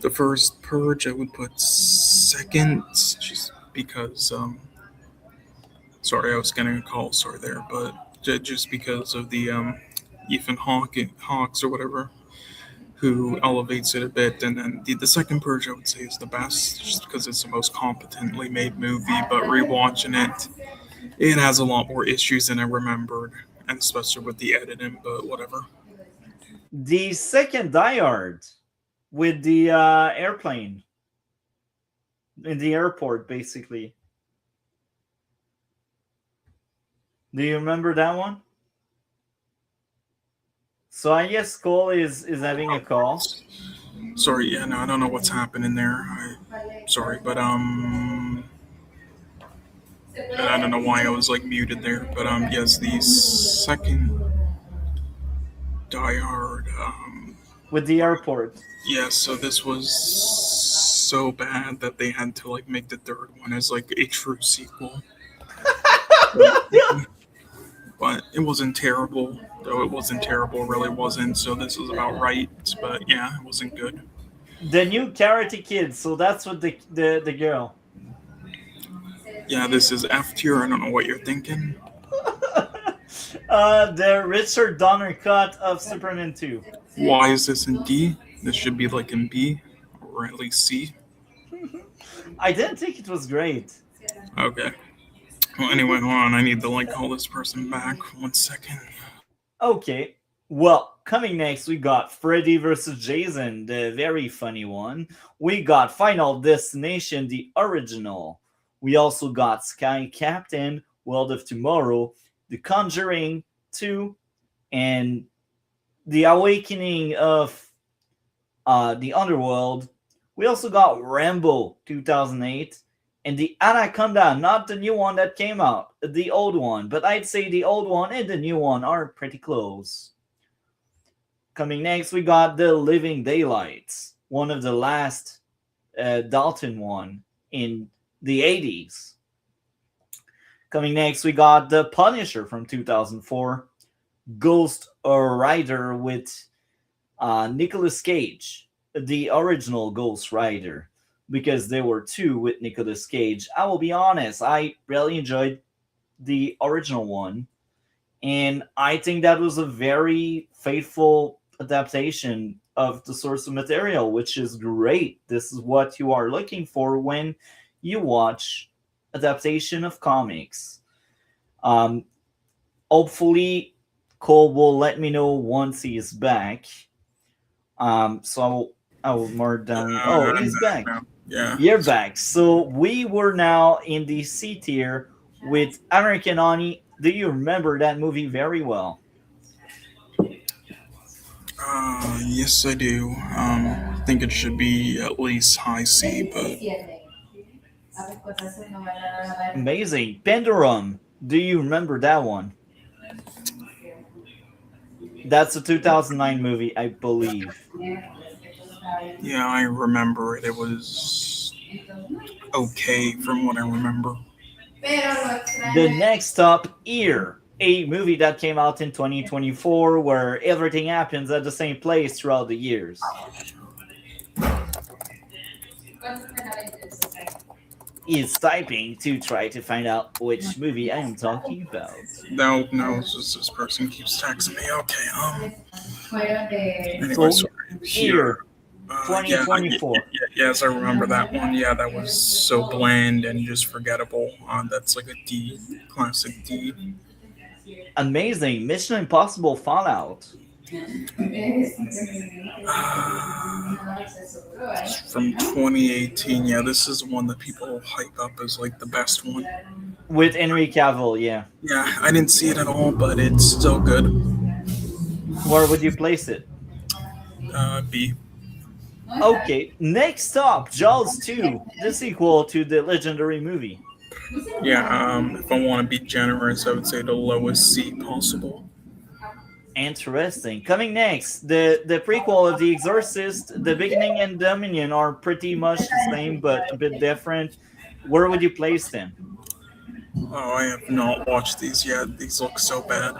the first Purge I would put second, just because sorry, I was getting a call. Sorry there, but just because of the Ethan Hawks or whatever, who elevates it a bit, and then the second Purge I would say is the best, just because it's the most competently made movie. But rewatching it, it has a lot more issues than I remembered, and especially with the editing. But whatever. The second Die Hard with the airplane in the airport, basically. Do you remember that one? So I guess Cole is having a call. Sorry, yeah, no, I don't know what's happening there. Sorry, but I don't know why I was like muted there. But yes, the second Die Hard. With the airport. Yeah, so this was so bad that they had to like make the third one as like a true sequel. But it wasn't terrible, though it wasn't terrible, really wasn't. So this was about right, but yeah, it wasn't good. The new Karate Kid. So that's what the girl. Yeah, this is F tier. I don't know what you're thinking. The Richard Donner cut of Superman 2. Why is this in D? This should be like in B, or at least C. I didn't think it was great. Okay. Well, anyway, hold on. I need to like call this person back. 1 second. Okay. Well, coming next, we got Freddy vs. Jason, the very funny one. We got Final Destination, the original. We also got Sky Captain, World of Tomorrow, The Conjuring 2, and The Awakening of the Underworld. We also got Rambo 2008 and the Anaconda, not the new one that came out, the old one. But I'd say the old one and the new one are pretty close. Coming next, we got The Living Daylights, one of the last Dalton one in the 80s. Coming next, we got The Punisher from 2004, Ghost Rider with Nicolas Cage, the original Ghost Rider, because there were two with Nicolas Cage. I will be honest, I really enjoyed the original one, and I think that was a very faithful adaptation of the source of material, which is great. This is what you are looking for when you watch adaptation of comics. Um, Hopefully, Cole will let me know once he is back. So I will mark down. Oh, I'm he's back back. now. Yeah. You're back. So we were now in the C tier with American Honey. Do you remember that movie very well? Yes, I do. I think it should be at least high C, but Amazing. Pendurum. Do you remember that one? That's a 2009 movie, I believe. yeah, I remember it. It was okay from what I remember. The next up, Ear, a movie that came out in 2024 where everything happens at the same place throughout the years. Is typing to try to find out which movie I am talking about. No, no, it's just this person keeps texting me. Okay, anyway, So, sorry. Ear, Yeah, 2024. yes, I remember that one. Yeah, that was so bland and just forgettable. That's like a D, classic D. Amazing. Mission Impossible Fallout. From 2018. Yeah, this is one that people hype up as like the best one. With Henry Cavill, yeah. Yeah, I didn't see it at all, but it's still good. Where would you place it? B. Okay, next up, Jaws 2, the sequel to the legendary movie. Yeah, if I want to be generous, I would say the lowest C possible. Interesting. Coming next, the prequel of The Exorcist, The Beginning and Dominion are pretty much the same but a bit different. Where would you place them? Oh, I have not watched these yet. These look so bad.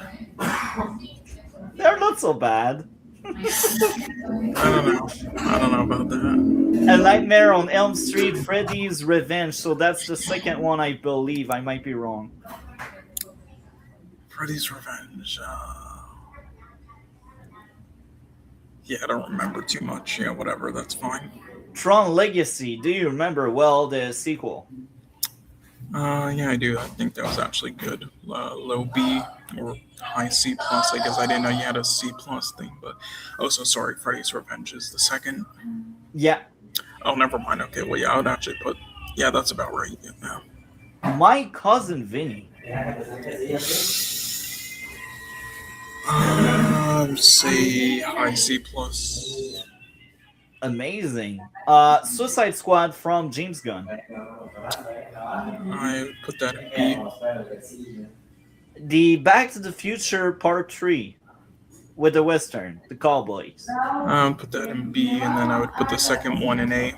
They're not so bad. I don't know. I don't know about that. A Nightmare on Elm Street, Freddy's Revenge. So that's the second one, I believe. I might be wrong. Freddy's Revenge. Yeah, I don't remember too much. Yeah, whatever. That's fine. Tron Legacy. Do you remember well the sequel? Yeah, I do. I think that was actually good. Low B or high C plus. I guess I didn't know you had a C plus thing, but oh, so sorry. Freddy's Revenge is the second. Yeah. Oh, never mind. Okay, well, yeah, I would actually put. Yeah, that's about right. Yeah. My Cousin Vinny. Say high C plus. Amazing. Suicide Squad from James Gunn. I put that in B. The Back to the Future Part 3 with the Western, the Cowboys. Put that in B, and then I would put the second one in A.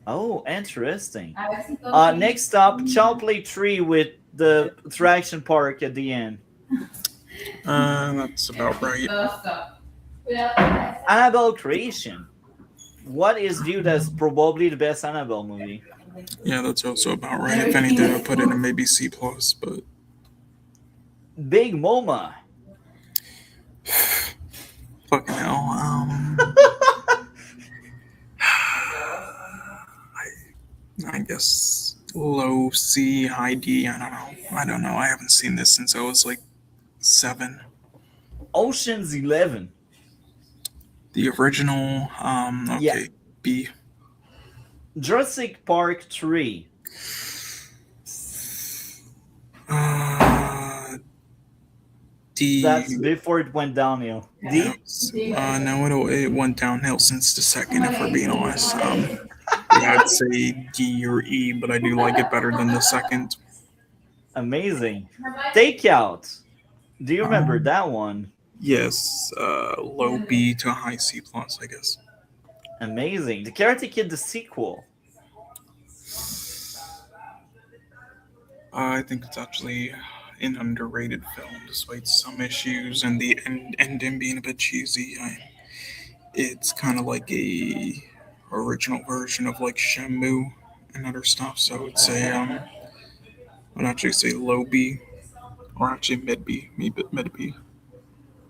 Oh, interesting. Next up, Child Play 3 with the attraction park at the end. That's about right. Annabelle Creation. What is viewed as probably the best Annabelle movie? Yeah, that's also about right. If anything, I'd put it in maybe C plus, but Big Moma. fucking hell. I guess low C, high D. I don't know. I haven't seen this since I was like 7. Ocean's 11. The original. Okay, Yeah. B. Jurassic Park 3. D. That's before it went downhill. D? No, it went downhill since the second, if we're being honest. Yeah, I'd say D or E, but I do like it better than the second. Amazing. Takeout. Do you remember that one? Yes, low B to high C plus, I guess. Amazing. The Karate Kid, the sequel. I think it's actually an underrated film, despite some issues and the ending being a bit cheesy. It's kind of like a original version of like Shenmue and other stuff. So I'd say I'd actually say low B, or actually mid B, mid B.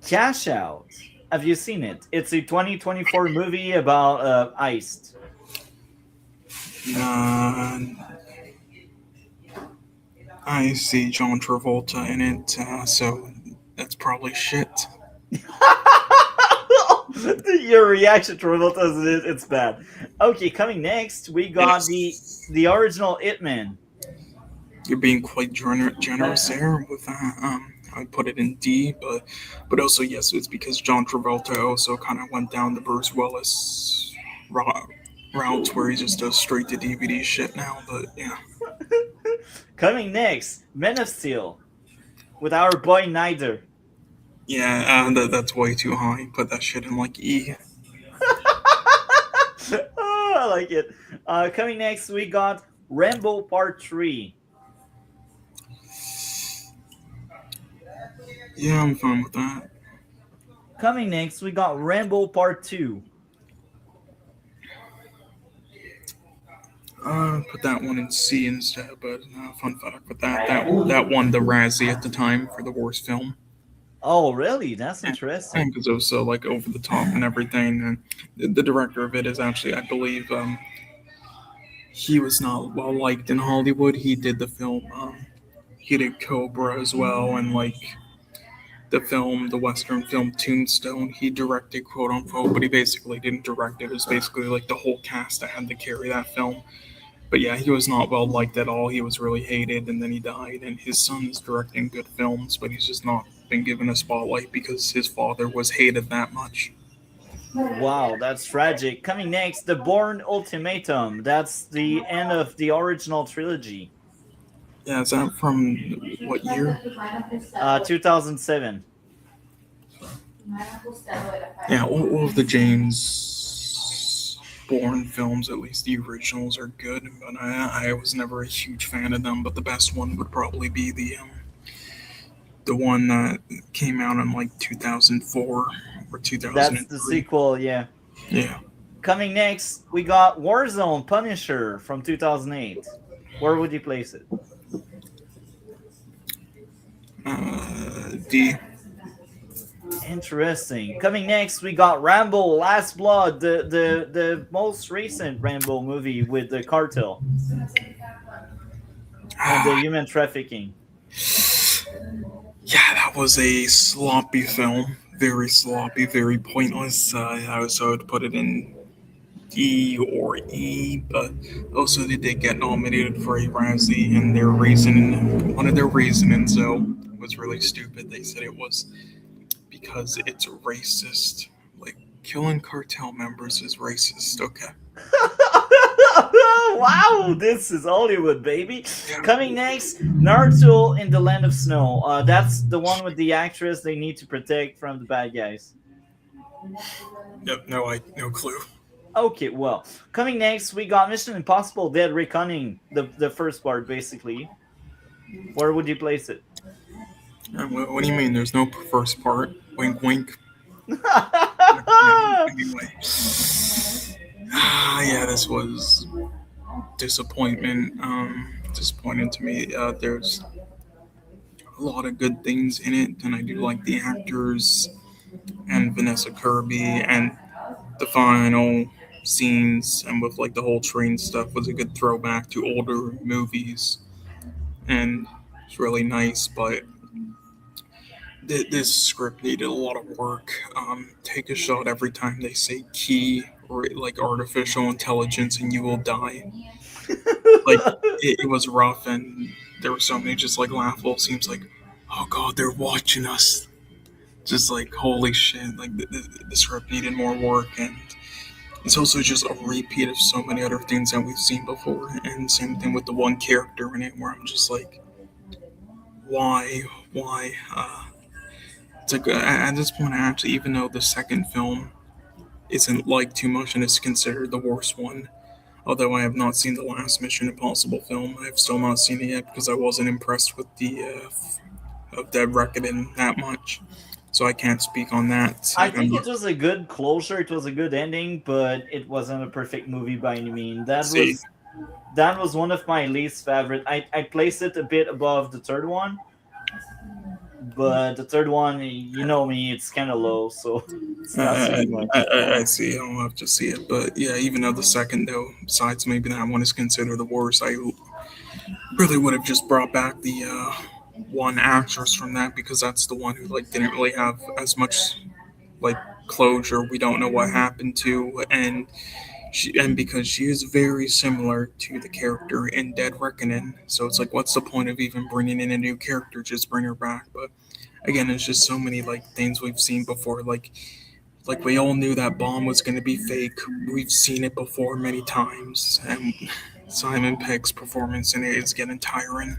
Cash Out. Have you seen it? It's a 2024 movie about Iced. I see John Travolta in it, so that's probably shit. Your reaction to Travolta, it's bad. Okay, coming next, we got the original It Man. You're being quite generous there with that. I put it in D, but also yes, it's because John Travolta also kind of went down the Bruce Willis route where he just does straight to DVD shit now. But yeah. Coming next, Men of Steel, with our boy Nider. Yeah, that's way too high. Put that shit in like E. Oh, I like it. Coming next, we got Rambo Part 3. Yeah, I'm fine with that. Coming next, we got Rambo Part 2. Put that one in C instead, but fun fact with that won the Razzie at the time for the worst film. Oh, really? That's interesting. Because it was so like over the top and everything. And the director of it is actually, I believe, he was not well liked in Hollywood. He did the film. He did Cobra as well, and like the Western film Tombstone. He directed, quote unquote, but he basically didn't direct it. It was basically like the whole cast that had to carry that film. But yeah, he was not well liked at all. He was really hated, and then he died. And his son is directing good films, but he's just not been given a spotlight because his father was hated that much. Wow, that's tragic. Coming next, The Bourne Ultimatum. That's the end of the original trilogy. Yeah, is that from what year? 2007. Yeah, all of the James Bourne films, at least the originals, are good, but I was never a huge fan of them. But the best one would probably be the one that came out in like 2004 or That's the 2003. sequel, yeah. Yeah. Coming next, we got Warzone Punisher from 2008. Where would you place it? D. Interesting. Coming next, we got Rambo Last Blood, the most recent Rambo movie with the cartel and the human trafficking. Yeah, that was a sloppy film. Very sloppy, very pointless. So I would put it in D or E, but also they did get nominated for a Razzie, and one of their reasonings, though, was really stupid. They said it was because it's racist. Like, killing cartel members is racist. Okay. Wow, this is Hollywood, baby. Coming next, Naruto in the Land of Snow. That's the one with the actress they need to protect from the bad guys. Yep, no clue. Okay, well, coming next, we got Mission Impossible Dead Reckoning, the first part, basically. Where would you place it? What do you mean? There's no first part. Wink, wink. Anyway, yeah, this was disappointment. Disappointing to me. There's a lot of good things in it, and I do like the actors and Vanessa Kirby, and the final scenes and with like the whole train stuff was a good throwback to older movies, and it's really nice. But this script needed a lot of work. Take a shot every time they say key or like artificial intelligence, and you will die. Like it was rough, and there were so many just like laughable scenes. Like, oh god, they're watching us. Just like holy shit! Like the script needed more work, and it's also just a repeat of so many other things that we've seen before. And same thing with the one character in it, where I'm just like, why? It's like at this point, I actually, even though the second film isn't liked too much and is considered the worst one, although I have not seen the last Mission Impossible film, I've still not seen it yet because I wasn't impressed with the of Dead Reckoning that much. So I can't speak on that. I think it was a good closure. It was a good ending, but it wasn't a perfect movie by any means. See, That was one of my least favorite. I placed it a bit above the third one, but the third one, you know me, it's kind of low, so it's not I, saying much. I see. I'll have to see it, but yeah, even though the second, though, besides maybe that one is considered the worst, I really would have just brought back the one actress from that because that's the one who like didn't really have as much like closure. We don't know what happened to, and because she is very similar to the character in Dead Reckoning, so it's like, what's the point of even bringing in a new character? Just bring her back. But again, it's just so many like things we've seen before. Like we all knew that bomb was going to be fake. We've seen it before many times, and Simon Pegg's performance in it is getting tiring.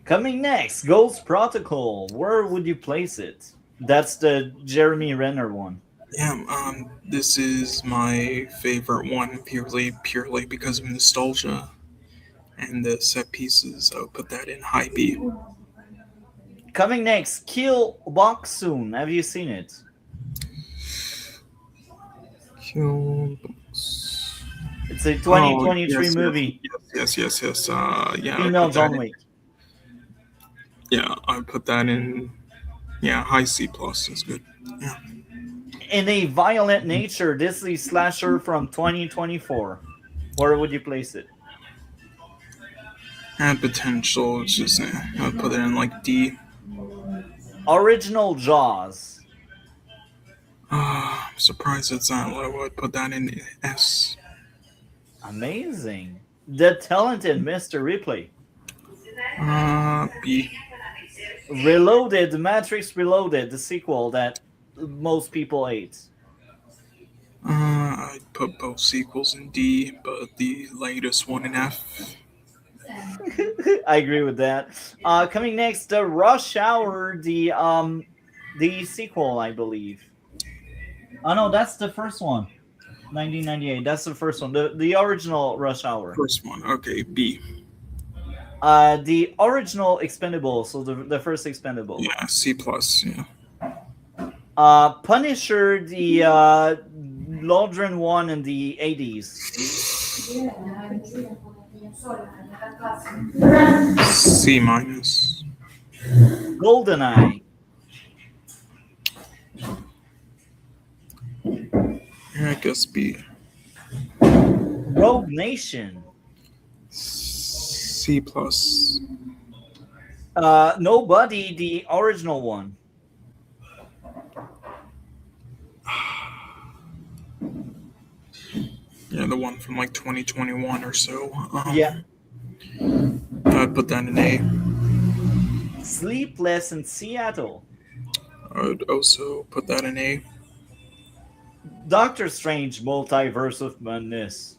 Coming next, Ghost Protocol. Where would you place it? That's the Jeremy Renner one. Yeah, this is my favorite one purely because of nostalgia and the set pieces. I would put that in high B. Coming next, Kill Soon. Have you seen it? Kill books. It's a Oh 2023 yes, movie. yes. Yeah, Female John Wick. Yeah, I put that in. Yeah, high C plus is good. Yeah. In a violent nature, this is slasher from 2024. Where would you place it? And potential, it's just I'll put it in like D. Original Jaws. I'm surprised it's that low. I'd put that in S. Amazing. The Talented Mr. Ripley. B. Reloaded, Matrix Reloaded, the sequel that most people hate. I'd put both sequels in D, but the latest one in F. I agree with that. Coming next, the Rush Hour, the sequel, I believe. Oh no, that's the first one. 1998. That's the first one. The original Rush Hour. First one, okay, B. The original Expendable, so the first Expendable. Yeah, C plus. Yeah. Punisher, the Lodren one in the 80s. C minus. GoldenEye. Yeah, I guess B. Rogue Nation. C plus. Nobody, the original one. Yeah, the one from like 2021 or so. Yeah. I'd put that in A. Sleepless in Seattle. I'd also put that in A. Doctor Strange Multiverse of Madness.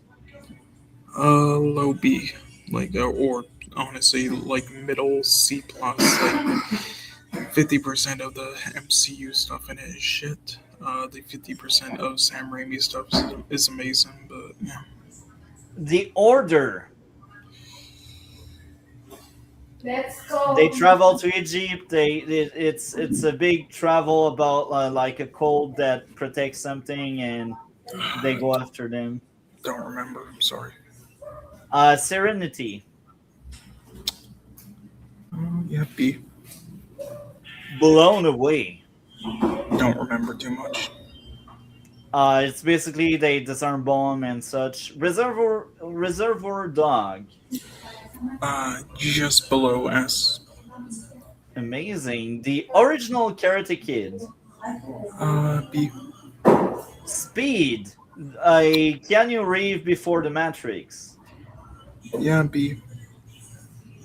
Low B. Like, or honestly, like middle C plus. Like 50% of the MCU stuff in it is shit. The 50% of Sam Raimi stuff is amazing, but yeah. The Order. Let's go. They travel to Egypt. It's a big travel about like a code that protects something, and they go after them. Don't remember. I'm sorry. Serenity. Yeah, B. Blown Away. Don't remember too much. It's basically they disarm bomb and such. Reservoir Dog. Just below S. Amazing. The original Karate Kid. B. Speed. A Keanu Reeves before the Matrix. Yeah, B.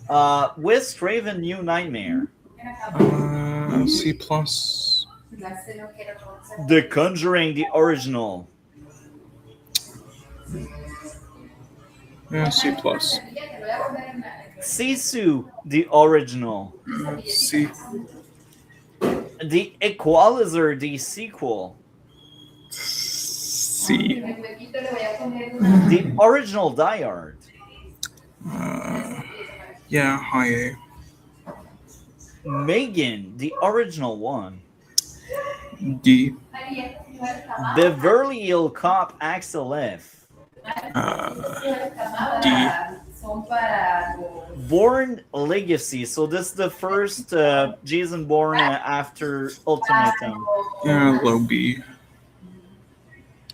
Wes Craven New Nightmare. C plus. The Conjuring, the original. Yeah, C plus. Sisu, the original. C. The Equalizer, the sequel. C. The original Die Hard. Yeah, high A. Megan, the original one. D. Beverly Hill Cop Axel F. D. Bourne Legacy. So this is the first Jason Bourne after Ultimatum. Yeah, low B.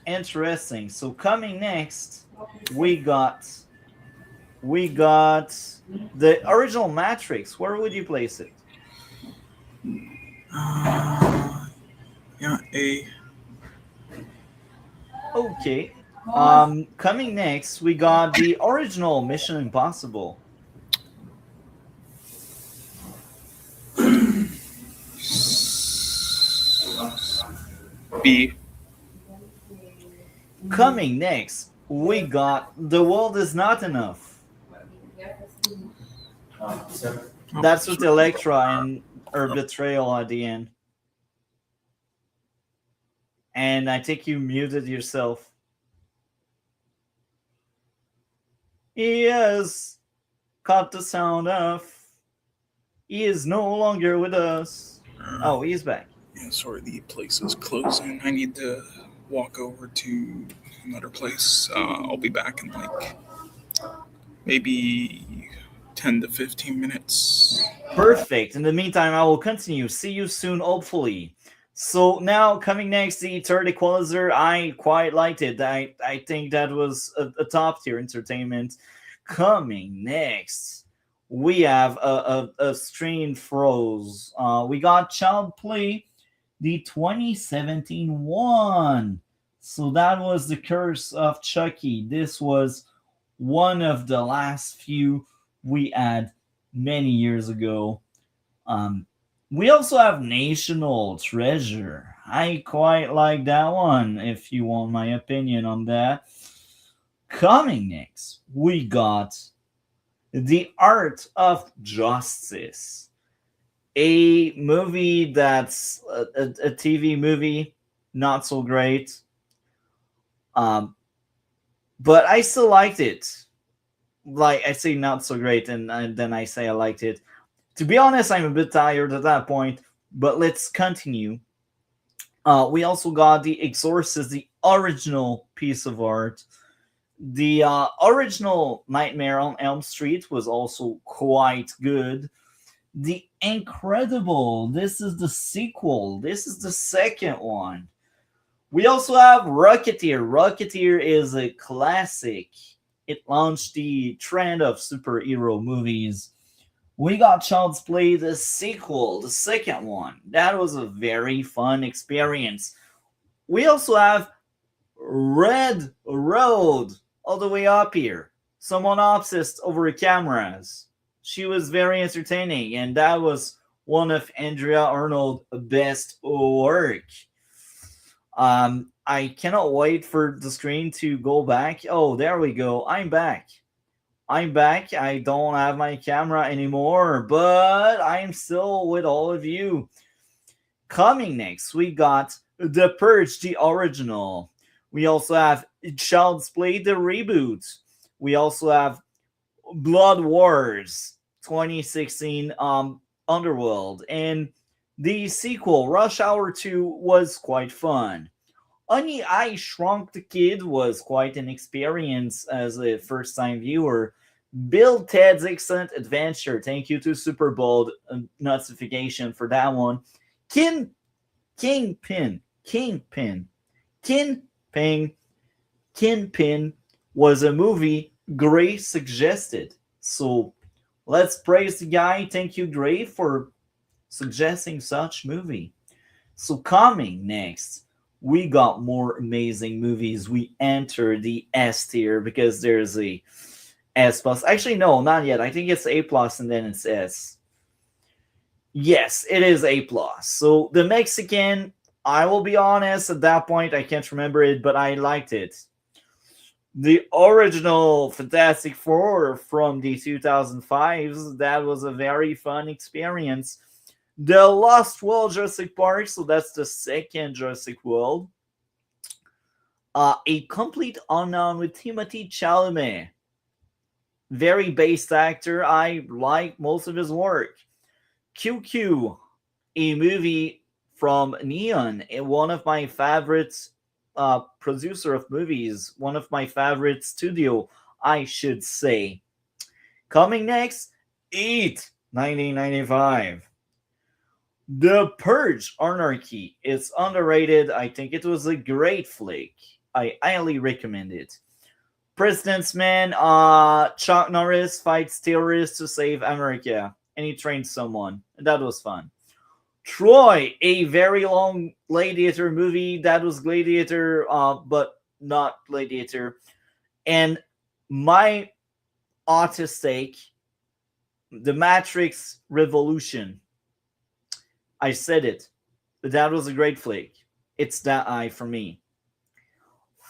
Interesting. So coming next, we got the original Matrix. Where would you place it? Yeah, A. Okay. Coming next, we got the original Mission Impossible. B. Coming next, we got The World Is Not Enough. That's with Electra and her betrayal at the end. And I think you muted yourself. He has cut the sound off. He is no longer with us. Oh, he's back. Yeah, sorry, the place is closing. I need to walk over to another place. I'll be back in like maybe 10 to 15 minutes. Perfect. In the meantime, I will continue. See you soon, hopefully. So now coming next, the third Equalizer. I quite liked it. I think that was a top tier entertainment. Coming next, we have a screen froze. We got Child Play, the 2017 one. So that was The Curse of Chucky. This was one of the last few we had many years ago. Um, we also have National Treasure. I quite like that one, if you want my opinion on that. Coming next, we got The Art of Justice, a movie that's a TV movie, not so great, um, but I still liked it. Like I say, not so great, and then I say I liked it. To be honest, I'm a bit tired at that point, but let's continue. We also got The Exorcist, the original piece of art. The original Nightmare on Elm Street was also quite good. The Incredible, this is the sequel. This is the second one. We also have Rocketeer. Rocketeer is a classic. It launched the trend of superhero movies. We got Child's Play, the sequel, the second one. That was a very fun experience. We also have Red Road, all the way up here. Someone obsessed over cameras. She was very entertaining, and that was one of Andrea Arnold's best work. I cannot wait for the screen to go back. Oh, there we go. I'm back. I'm back. I don't have my camera anymore, but I'm still with all of you. Coming next, we got The Purge, the original. We also have Child's Play, the reboot. We also have Blood Wars 2016 Underworld. And the sequel, Rush Hour 2, was quite fun. Honey, I Shrunk the Kid was quite an experience as a first time viewer. Bill Ted's Excellent Adventure, thank you to Super Bowl notification for that one. Kingpin, Kingpin, Kingpin, Kingpin was a movie Gray suggested. So let's praise the guy. Thank you, Gray, for suggesting such movie. So coming next, we got more amazing movies. We enter the S tier because there's a S plus. Actually, no, not yet. I think it's A plus and then it's S. Yes, it is A plus. So the Mexican, I will be honest, at that point I can't remember it, but I liked it. The original Fantastic Four from the 2005s, that was a very fun experience. The Lost World Jurassic Park, so that's the second Jurassic World. A Complete Unknown with Timothée Chalamet. Very based actor. I like most of his work. QQ, a movie from Neon, one of my favorites producer of movies, one of my favorite studio, I should say. Coming next, Eat 1995. The Purge Anarchy is underrated. I think it was a great flick. I highly recommend it. President's Man, Chuck Norris fights terrorists to save America, and he trains someone. That was fun. Troy, a very long Gladiator movie. That was Gladiator, but not Gladiator. And my hottest take, The Matrix Revolution. I said it, but that was a great flick. It's that eye for me.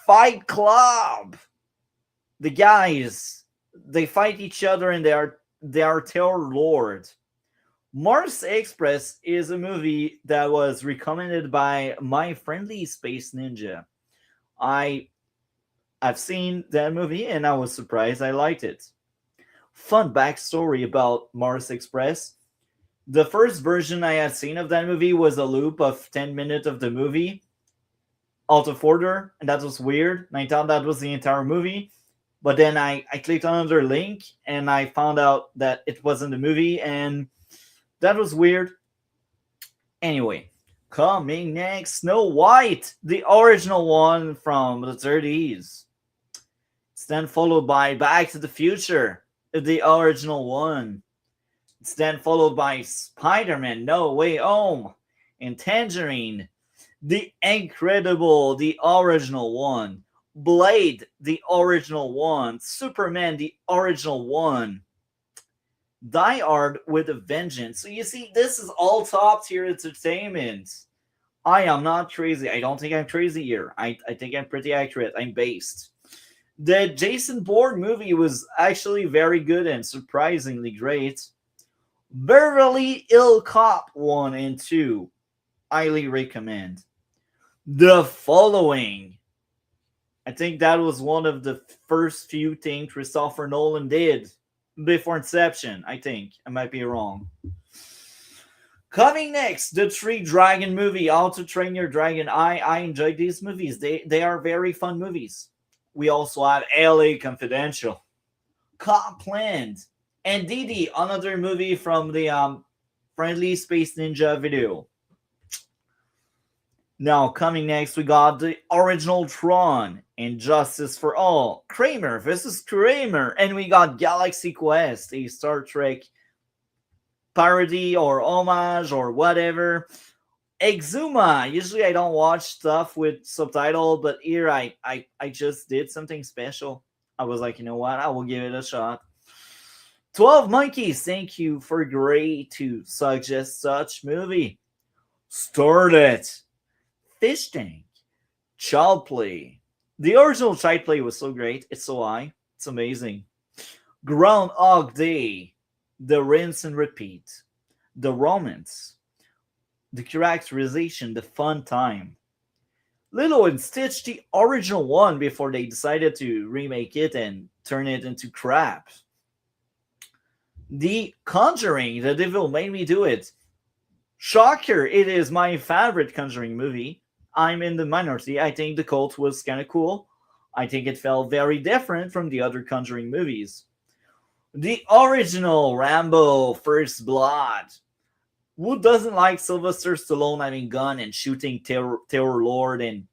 Fight Club. The guys, they fight each other and they are terror lord. Mars Express is a movie that was recommended by my friendly space ninja. I've seen that movie and I was surprised I liked it. Fun backstory about Mars Express. The first version I had seen of that movie was a loop of 10 minutes of the movie out of order, and that was weird. And I thought that was the entire movie. But then I clicked on another link and I found out that it wasn't the movie, and that was weird. Anyway, coming next, Snow White, the original one from the 30s. It's then followed by Back to the Future, the original one. It's then followed by Spider-Man No Way Home and Tangerine, The Incredible, the original one, Blade, the original one, Superman, the original one, Die Hard with a Vengeance. So you see, this is all top tier entertainment. I am not crazy. I don't think I'm crazy here. I think I'm pretty accurate. I'm based. The Jason Bourne movie was actually very good and surprisingly great. Beverly Hill Cop 1 and 2. Highly recommend. The Following. I think that was one of the first few things Christopher Nolan did before Inception, I think. I might be wrong. Coming next, the Three Dragon movie, How to Train Your Dragon. I enjoyed these movies. They are very fun movies. We also have LA Confidential, Copland, and Didi, another movie from the Friendly Space Ninja video. Now, coming next, we got the original Tron and Justice for All, Kramer versus Kramer, and we got Galaxy Quest, a Star Trek parody or homage or whatever. Exuma. Usually I don't watch stuff with subtitle, but here I just did something special. I was like, you know what? I will give it a shot. 12 Monkeys. Thank you for great to suggest such movie. Start It. Fish Tank. Child Play. The original Child Play was so great. It's so high. It's amazing. Groundhog Day. The Rinse and Repeat. The Romance. The characterization, the fun time. Lilo and Stitch, the original one, before they decided to remake it and turn it into crap. The Conjuring, The Devil Made Me Do It. Shocker, it is my favorite Conjuring movie. I'm in the minority. I think The Cult was kind of cool. I think it felt very different from the other Conjuring movies. The original Rambo First Blood. Who doesn't like Sylvester Stallone having gun and shooting Terror Lord and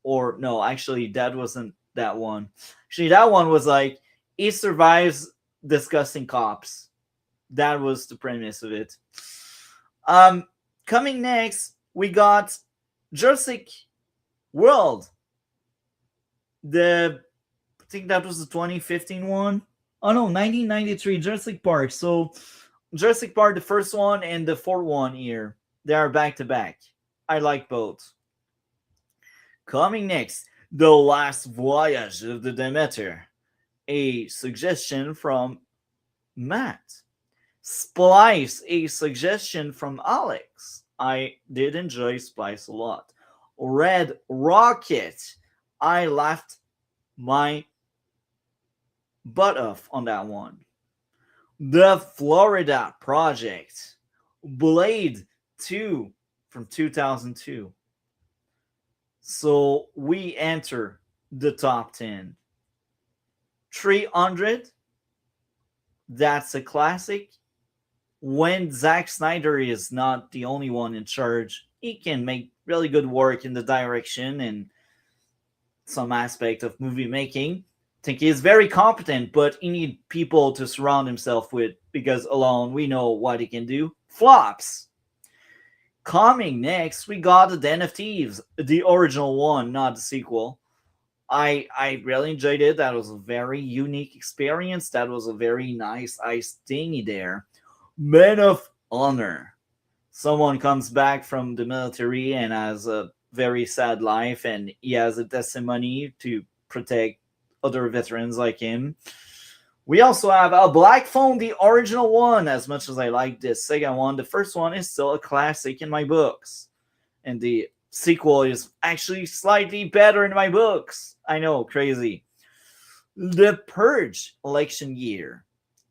or no, actually that wasn't that one. Actually, that one was like he survives disgusting cops. That was the premise of it. Coming next, we got Jurassic World. I think that was the 2015 one. Oh no, 1993 Jurassic Park. So Jurassic Park, the first one and the fourth one here, they are back to back. I like both. Coming next, The Last Voyage of the Demeter. A suggestion from Matt. Splice, a suggestion from Alex. I did enjoy Splice a lot. Red Rocket. I laughed my butt off on that one. The Florida Project. Blade 2 from 2002. So we enter the top 10. 300. That's a classic. When Zack Snyder is not the only one in charge, he can make really good work in the direction and some aspect of movie making. I think he is very competent, but he needs people to surround himself with because alone we know what he can do. Flops. Coming next, we got The Den of Thieves, the original one, not the sequel. I really enjoyed it. That was a very unique experience. That was a very nice ice thingy there. Men of Honor. Someone comes back from the military and has a very sad life, and he has a testimony to protect other veterans like him. We also have a Black Phone, the original one. As much as I like this second one, the first one is still a classic in my books. And the sequel is actually slightly better in my books. I know, crazy. The Purge election year.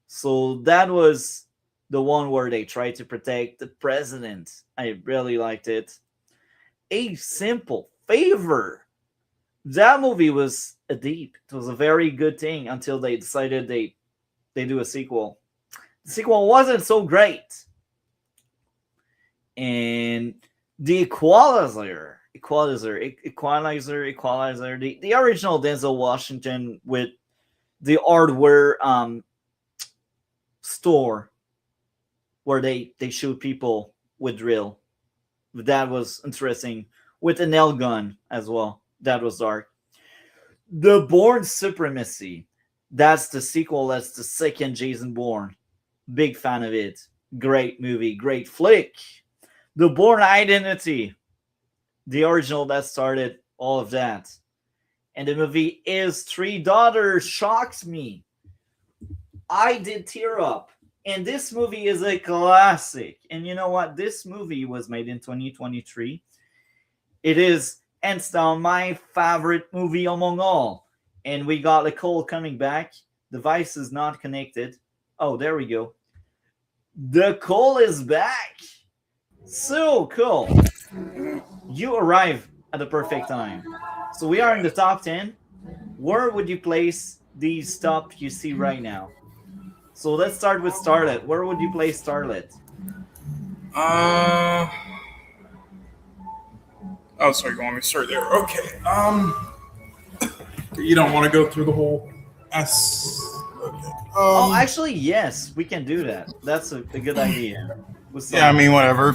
So that was the one where they tried to protect the president. I really liked it. A Simple Favor. That movie was a deep. It was a very good thing until they decided they do a sequel. The sequel wasn't so great. And The Equalizer. The original Denzel Washington with the hardware store. where they shoot people with drill. That was interesting. With a nail gun as well. That was dark. The Bourne Supremacy. That's the sequel. That's the second Jason Bourne. Big fan of it. Great movie. Great flick. The Bourne Identity. The original that started all of that. And the movie is Three Daughters. Shocks me. I did tear up. And this movie is a classic. And you know what? This movie was made in 2023. It is hands down my favorite movie among all. And we got a call coming back. Device is not connected. Oh, there we go. The call is back. So cool. You arrive at the perfect time. So we are in the top 10. Where would you place these top you see right now? So let's start with Starlet. Where would you place Starlet? Oh, sorry, you want me to start there? Okay. You don't want to go through the whole S. Okay. Oh, actually, yes, we can do that. That's a good idea. Yeah, I mean, whatever.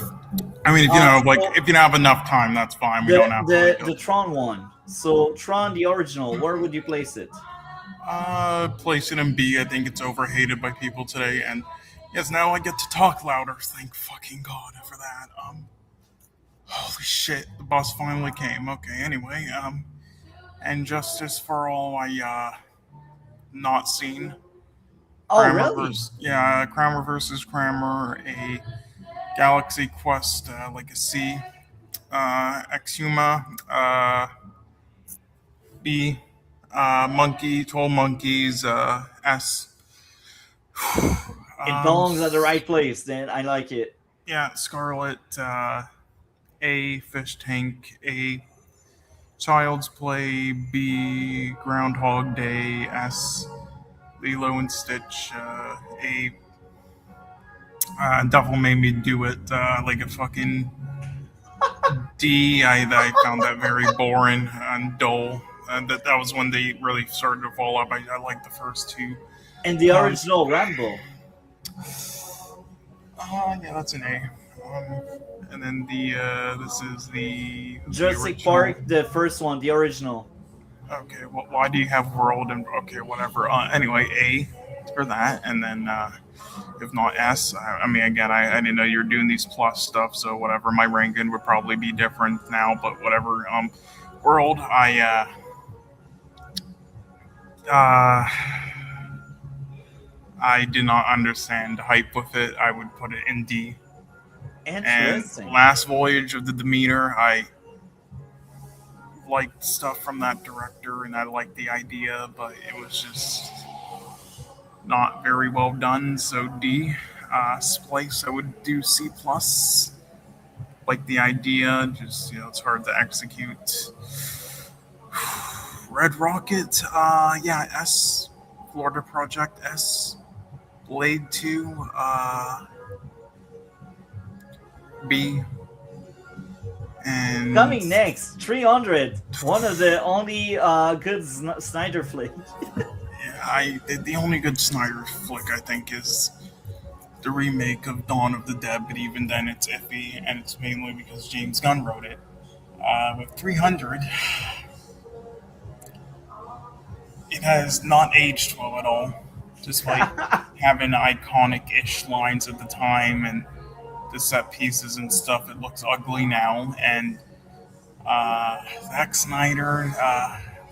I mean, if you know, like, if you don't have enough time, that's fine. We don't have the Tron one. So Tron, the original, where would you place it? Place it in B. I think it's overhated by people today, and yes, now I get to talk louder. Thank fucking God for that. Holy shit, the bus finally came. Okay, anyway, and Justice for All, I not seen. Oh, Kramer really? Kramer versus Kramer, a Galaxy Quest, like a C, Exhuma, B, Monkey, 12 Monkeys, S. It belongs at the right place, then I like it. Yeah, Scarlet, A, Fish Tank, A, Child's Play, B, Groundhog Day, S, Lilo and Stitch, A, Devil Made Me Do It, like a fucking D. I found that very boring and dull. That was when they really started to fall off. I liked the first two. And the original Rambo. Yeah, that's an A. And then this is the Jurassic Park, the first one, the original. Okay, well, why do you have World and okay, whatever. Anyway, A for that, and then if not S. I mean, again, I didn't know you were doing these plus stuff, so whatever. My ranking would probably be different now, but whatever. World, I did not understand hype with it. I would put it in D. Interesting. And Last Voyage of the Demeter, I liked stuff from that director, and I liked the idea, but it was just not very well done. So D. Splice, I would do C plus. Like the idea, just it's hard to execute. Red Rocket, yeah, S. Florida Project, S. Blade 2, B. And coming next, 300. One of the only good Snyder flick. Yeah, the only good Snyder flick I think is the remake of Dawn of the Dead, but even then it's iffy, and it's mainly because James Gunn wrote it. With 300, it has not aged well at all, despite having iconic-ish lines at the time and the set pieces and stuff. It looks ugly now, and Zack Snyder,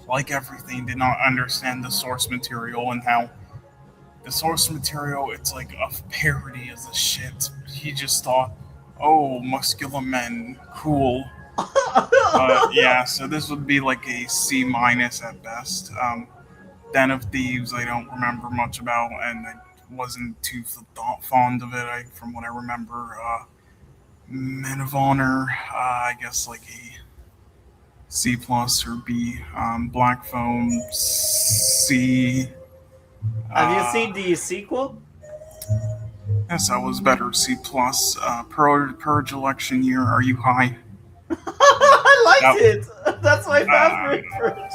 like everything, did not understand the source material and how the source material, it's like a parody of the shit. He just thought, oh, muscular men, cool. Yeah, so this would be like a C minus at best. Den of Thieves, I don't remember much about, and I wasn't too fond of it. From what I remember, Men of Honor, I guess like a C plus or B. Black Phone, C. Have you seen the sequel? Yes, that was better. C plus. Purge election year. Are you high? I liked it. That's my favorite.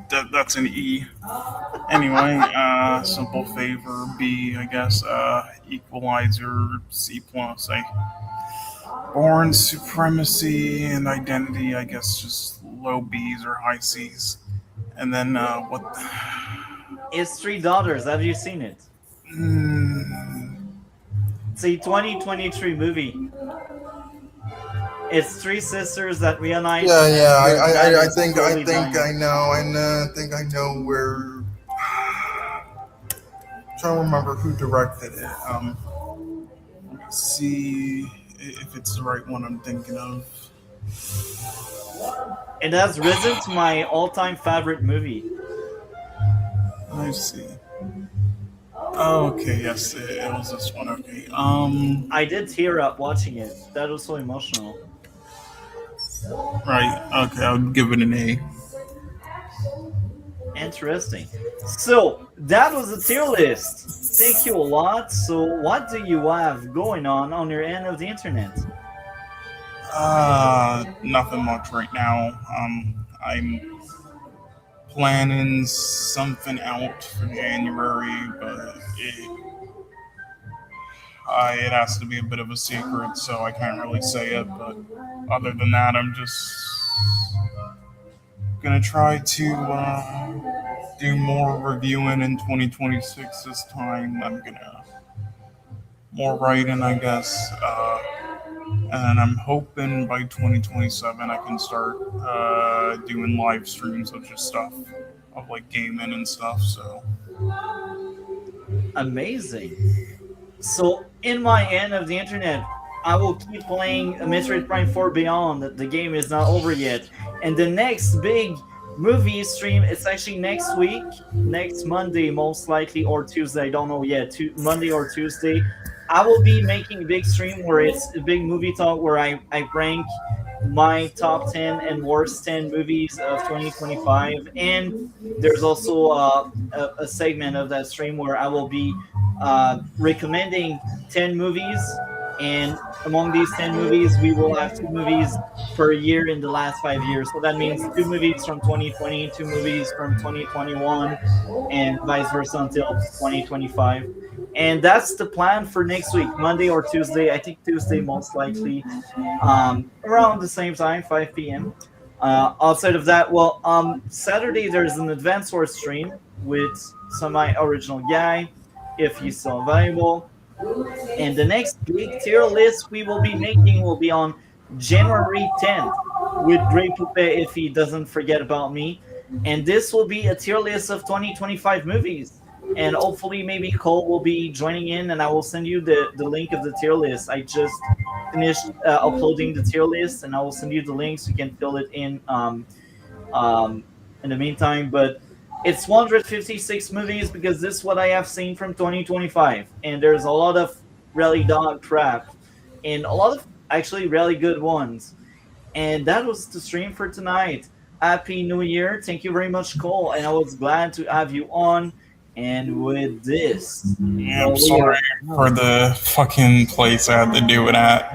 That's an E. Anyway, simple favor B, I guess. Equalizer C plus. Born supremacy and identity, I guess, just low B's or high C's. And then what? It's Three Daughters. Have you seen it? Mm, It's a 2023 movie. It's three sisters that reunite, Yeah, and yeah. I, their dad I, I is think, I slowly think dying. I know. I think I know where. Trying to remember who directed it. See if it's the right one I'm thinking of. It has risen to my all-time favorite movie. I see. Oh, okay, yes, it was this one. Okay. I did tear up watching it. That was so emotional. Right. Okay, I would give it an A. Interesting. So that was the tier list. Thank you a lot. So what do you have going on your end of the internet? Nothing much right now. I'm planning something out for January, but it has to be a bit of a secret, so I can't really say it. But other than that, I'm just gonna try to do more reviewing in 2026 this time. I'm gonna more writing, I guess. And I'm hoping by 2027 I can start doing live streams of just stuff of like gaming and stuff. So Amazing. So in my end of the internet, I will keep playing Metroid Prime 4 Beyond. The game is not over yet. And the next big movie stream, it's actually next week, next Monday most likely, or Tuesday, I don't know yet, Monday or Tuesday. I will be making a big stream where it's a big movie talk where I rank my top 10 and worst 10 movies of 2025. And there's also a segment of that stream where I will be recommending 10 movies. And among these 10 movies, we will have two movies per year in the last 5 years. So that means two movies from 2020, two movies from 2021, and vice versa until 2025. And that's the plan for next week, Monday or Tuesday. I think Tuesday most likely, around the same time, 5 p.m. Outside of that, well, Saturday there's an Advance Wars stream with some my original guy, if he's still available. And the next big tier list we will be making will be on January 10th with Grey Poupe if he doesn't forget about me. And this will be a tier list of 2025 movies. And hopefully, maybe Cole will be joining in, and I will send you the link of the tier list. I just finished uploading the tier list, and I will send you the link so you can fill it in the meantime. But it's 156 movies because this is what I have seen from 2025, and there's a lot of really dog crap and a lot of actually really good ones. And that was the stream for tonight. Happy New Year! Thank you very much, Cole, and I was glad to have you on. And with this, yeah, well, I'm sorry for the fucking place I had to do it at.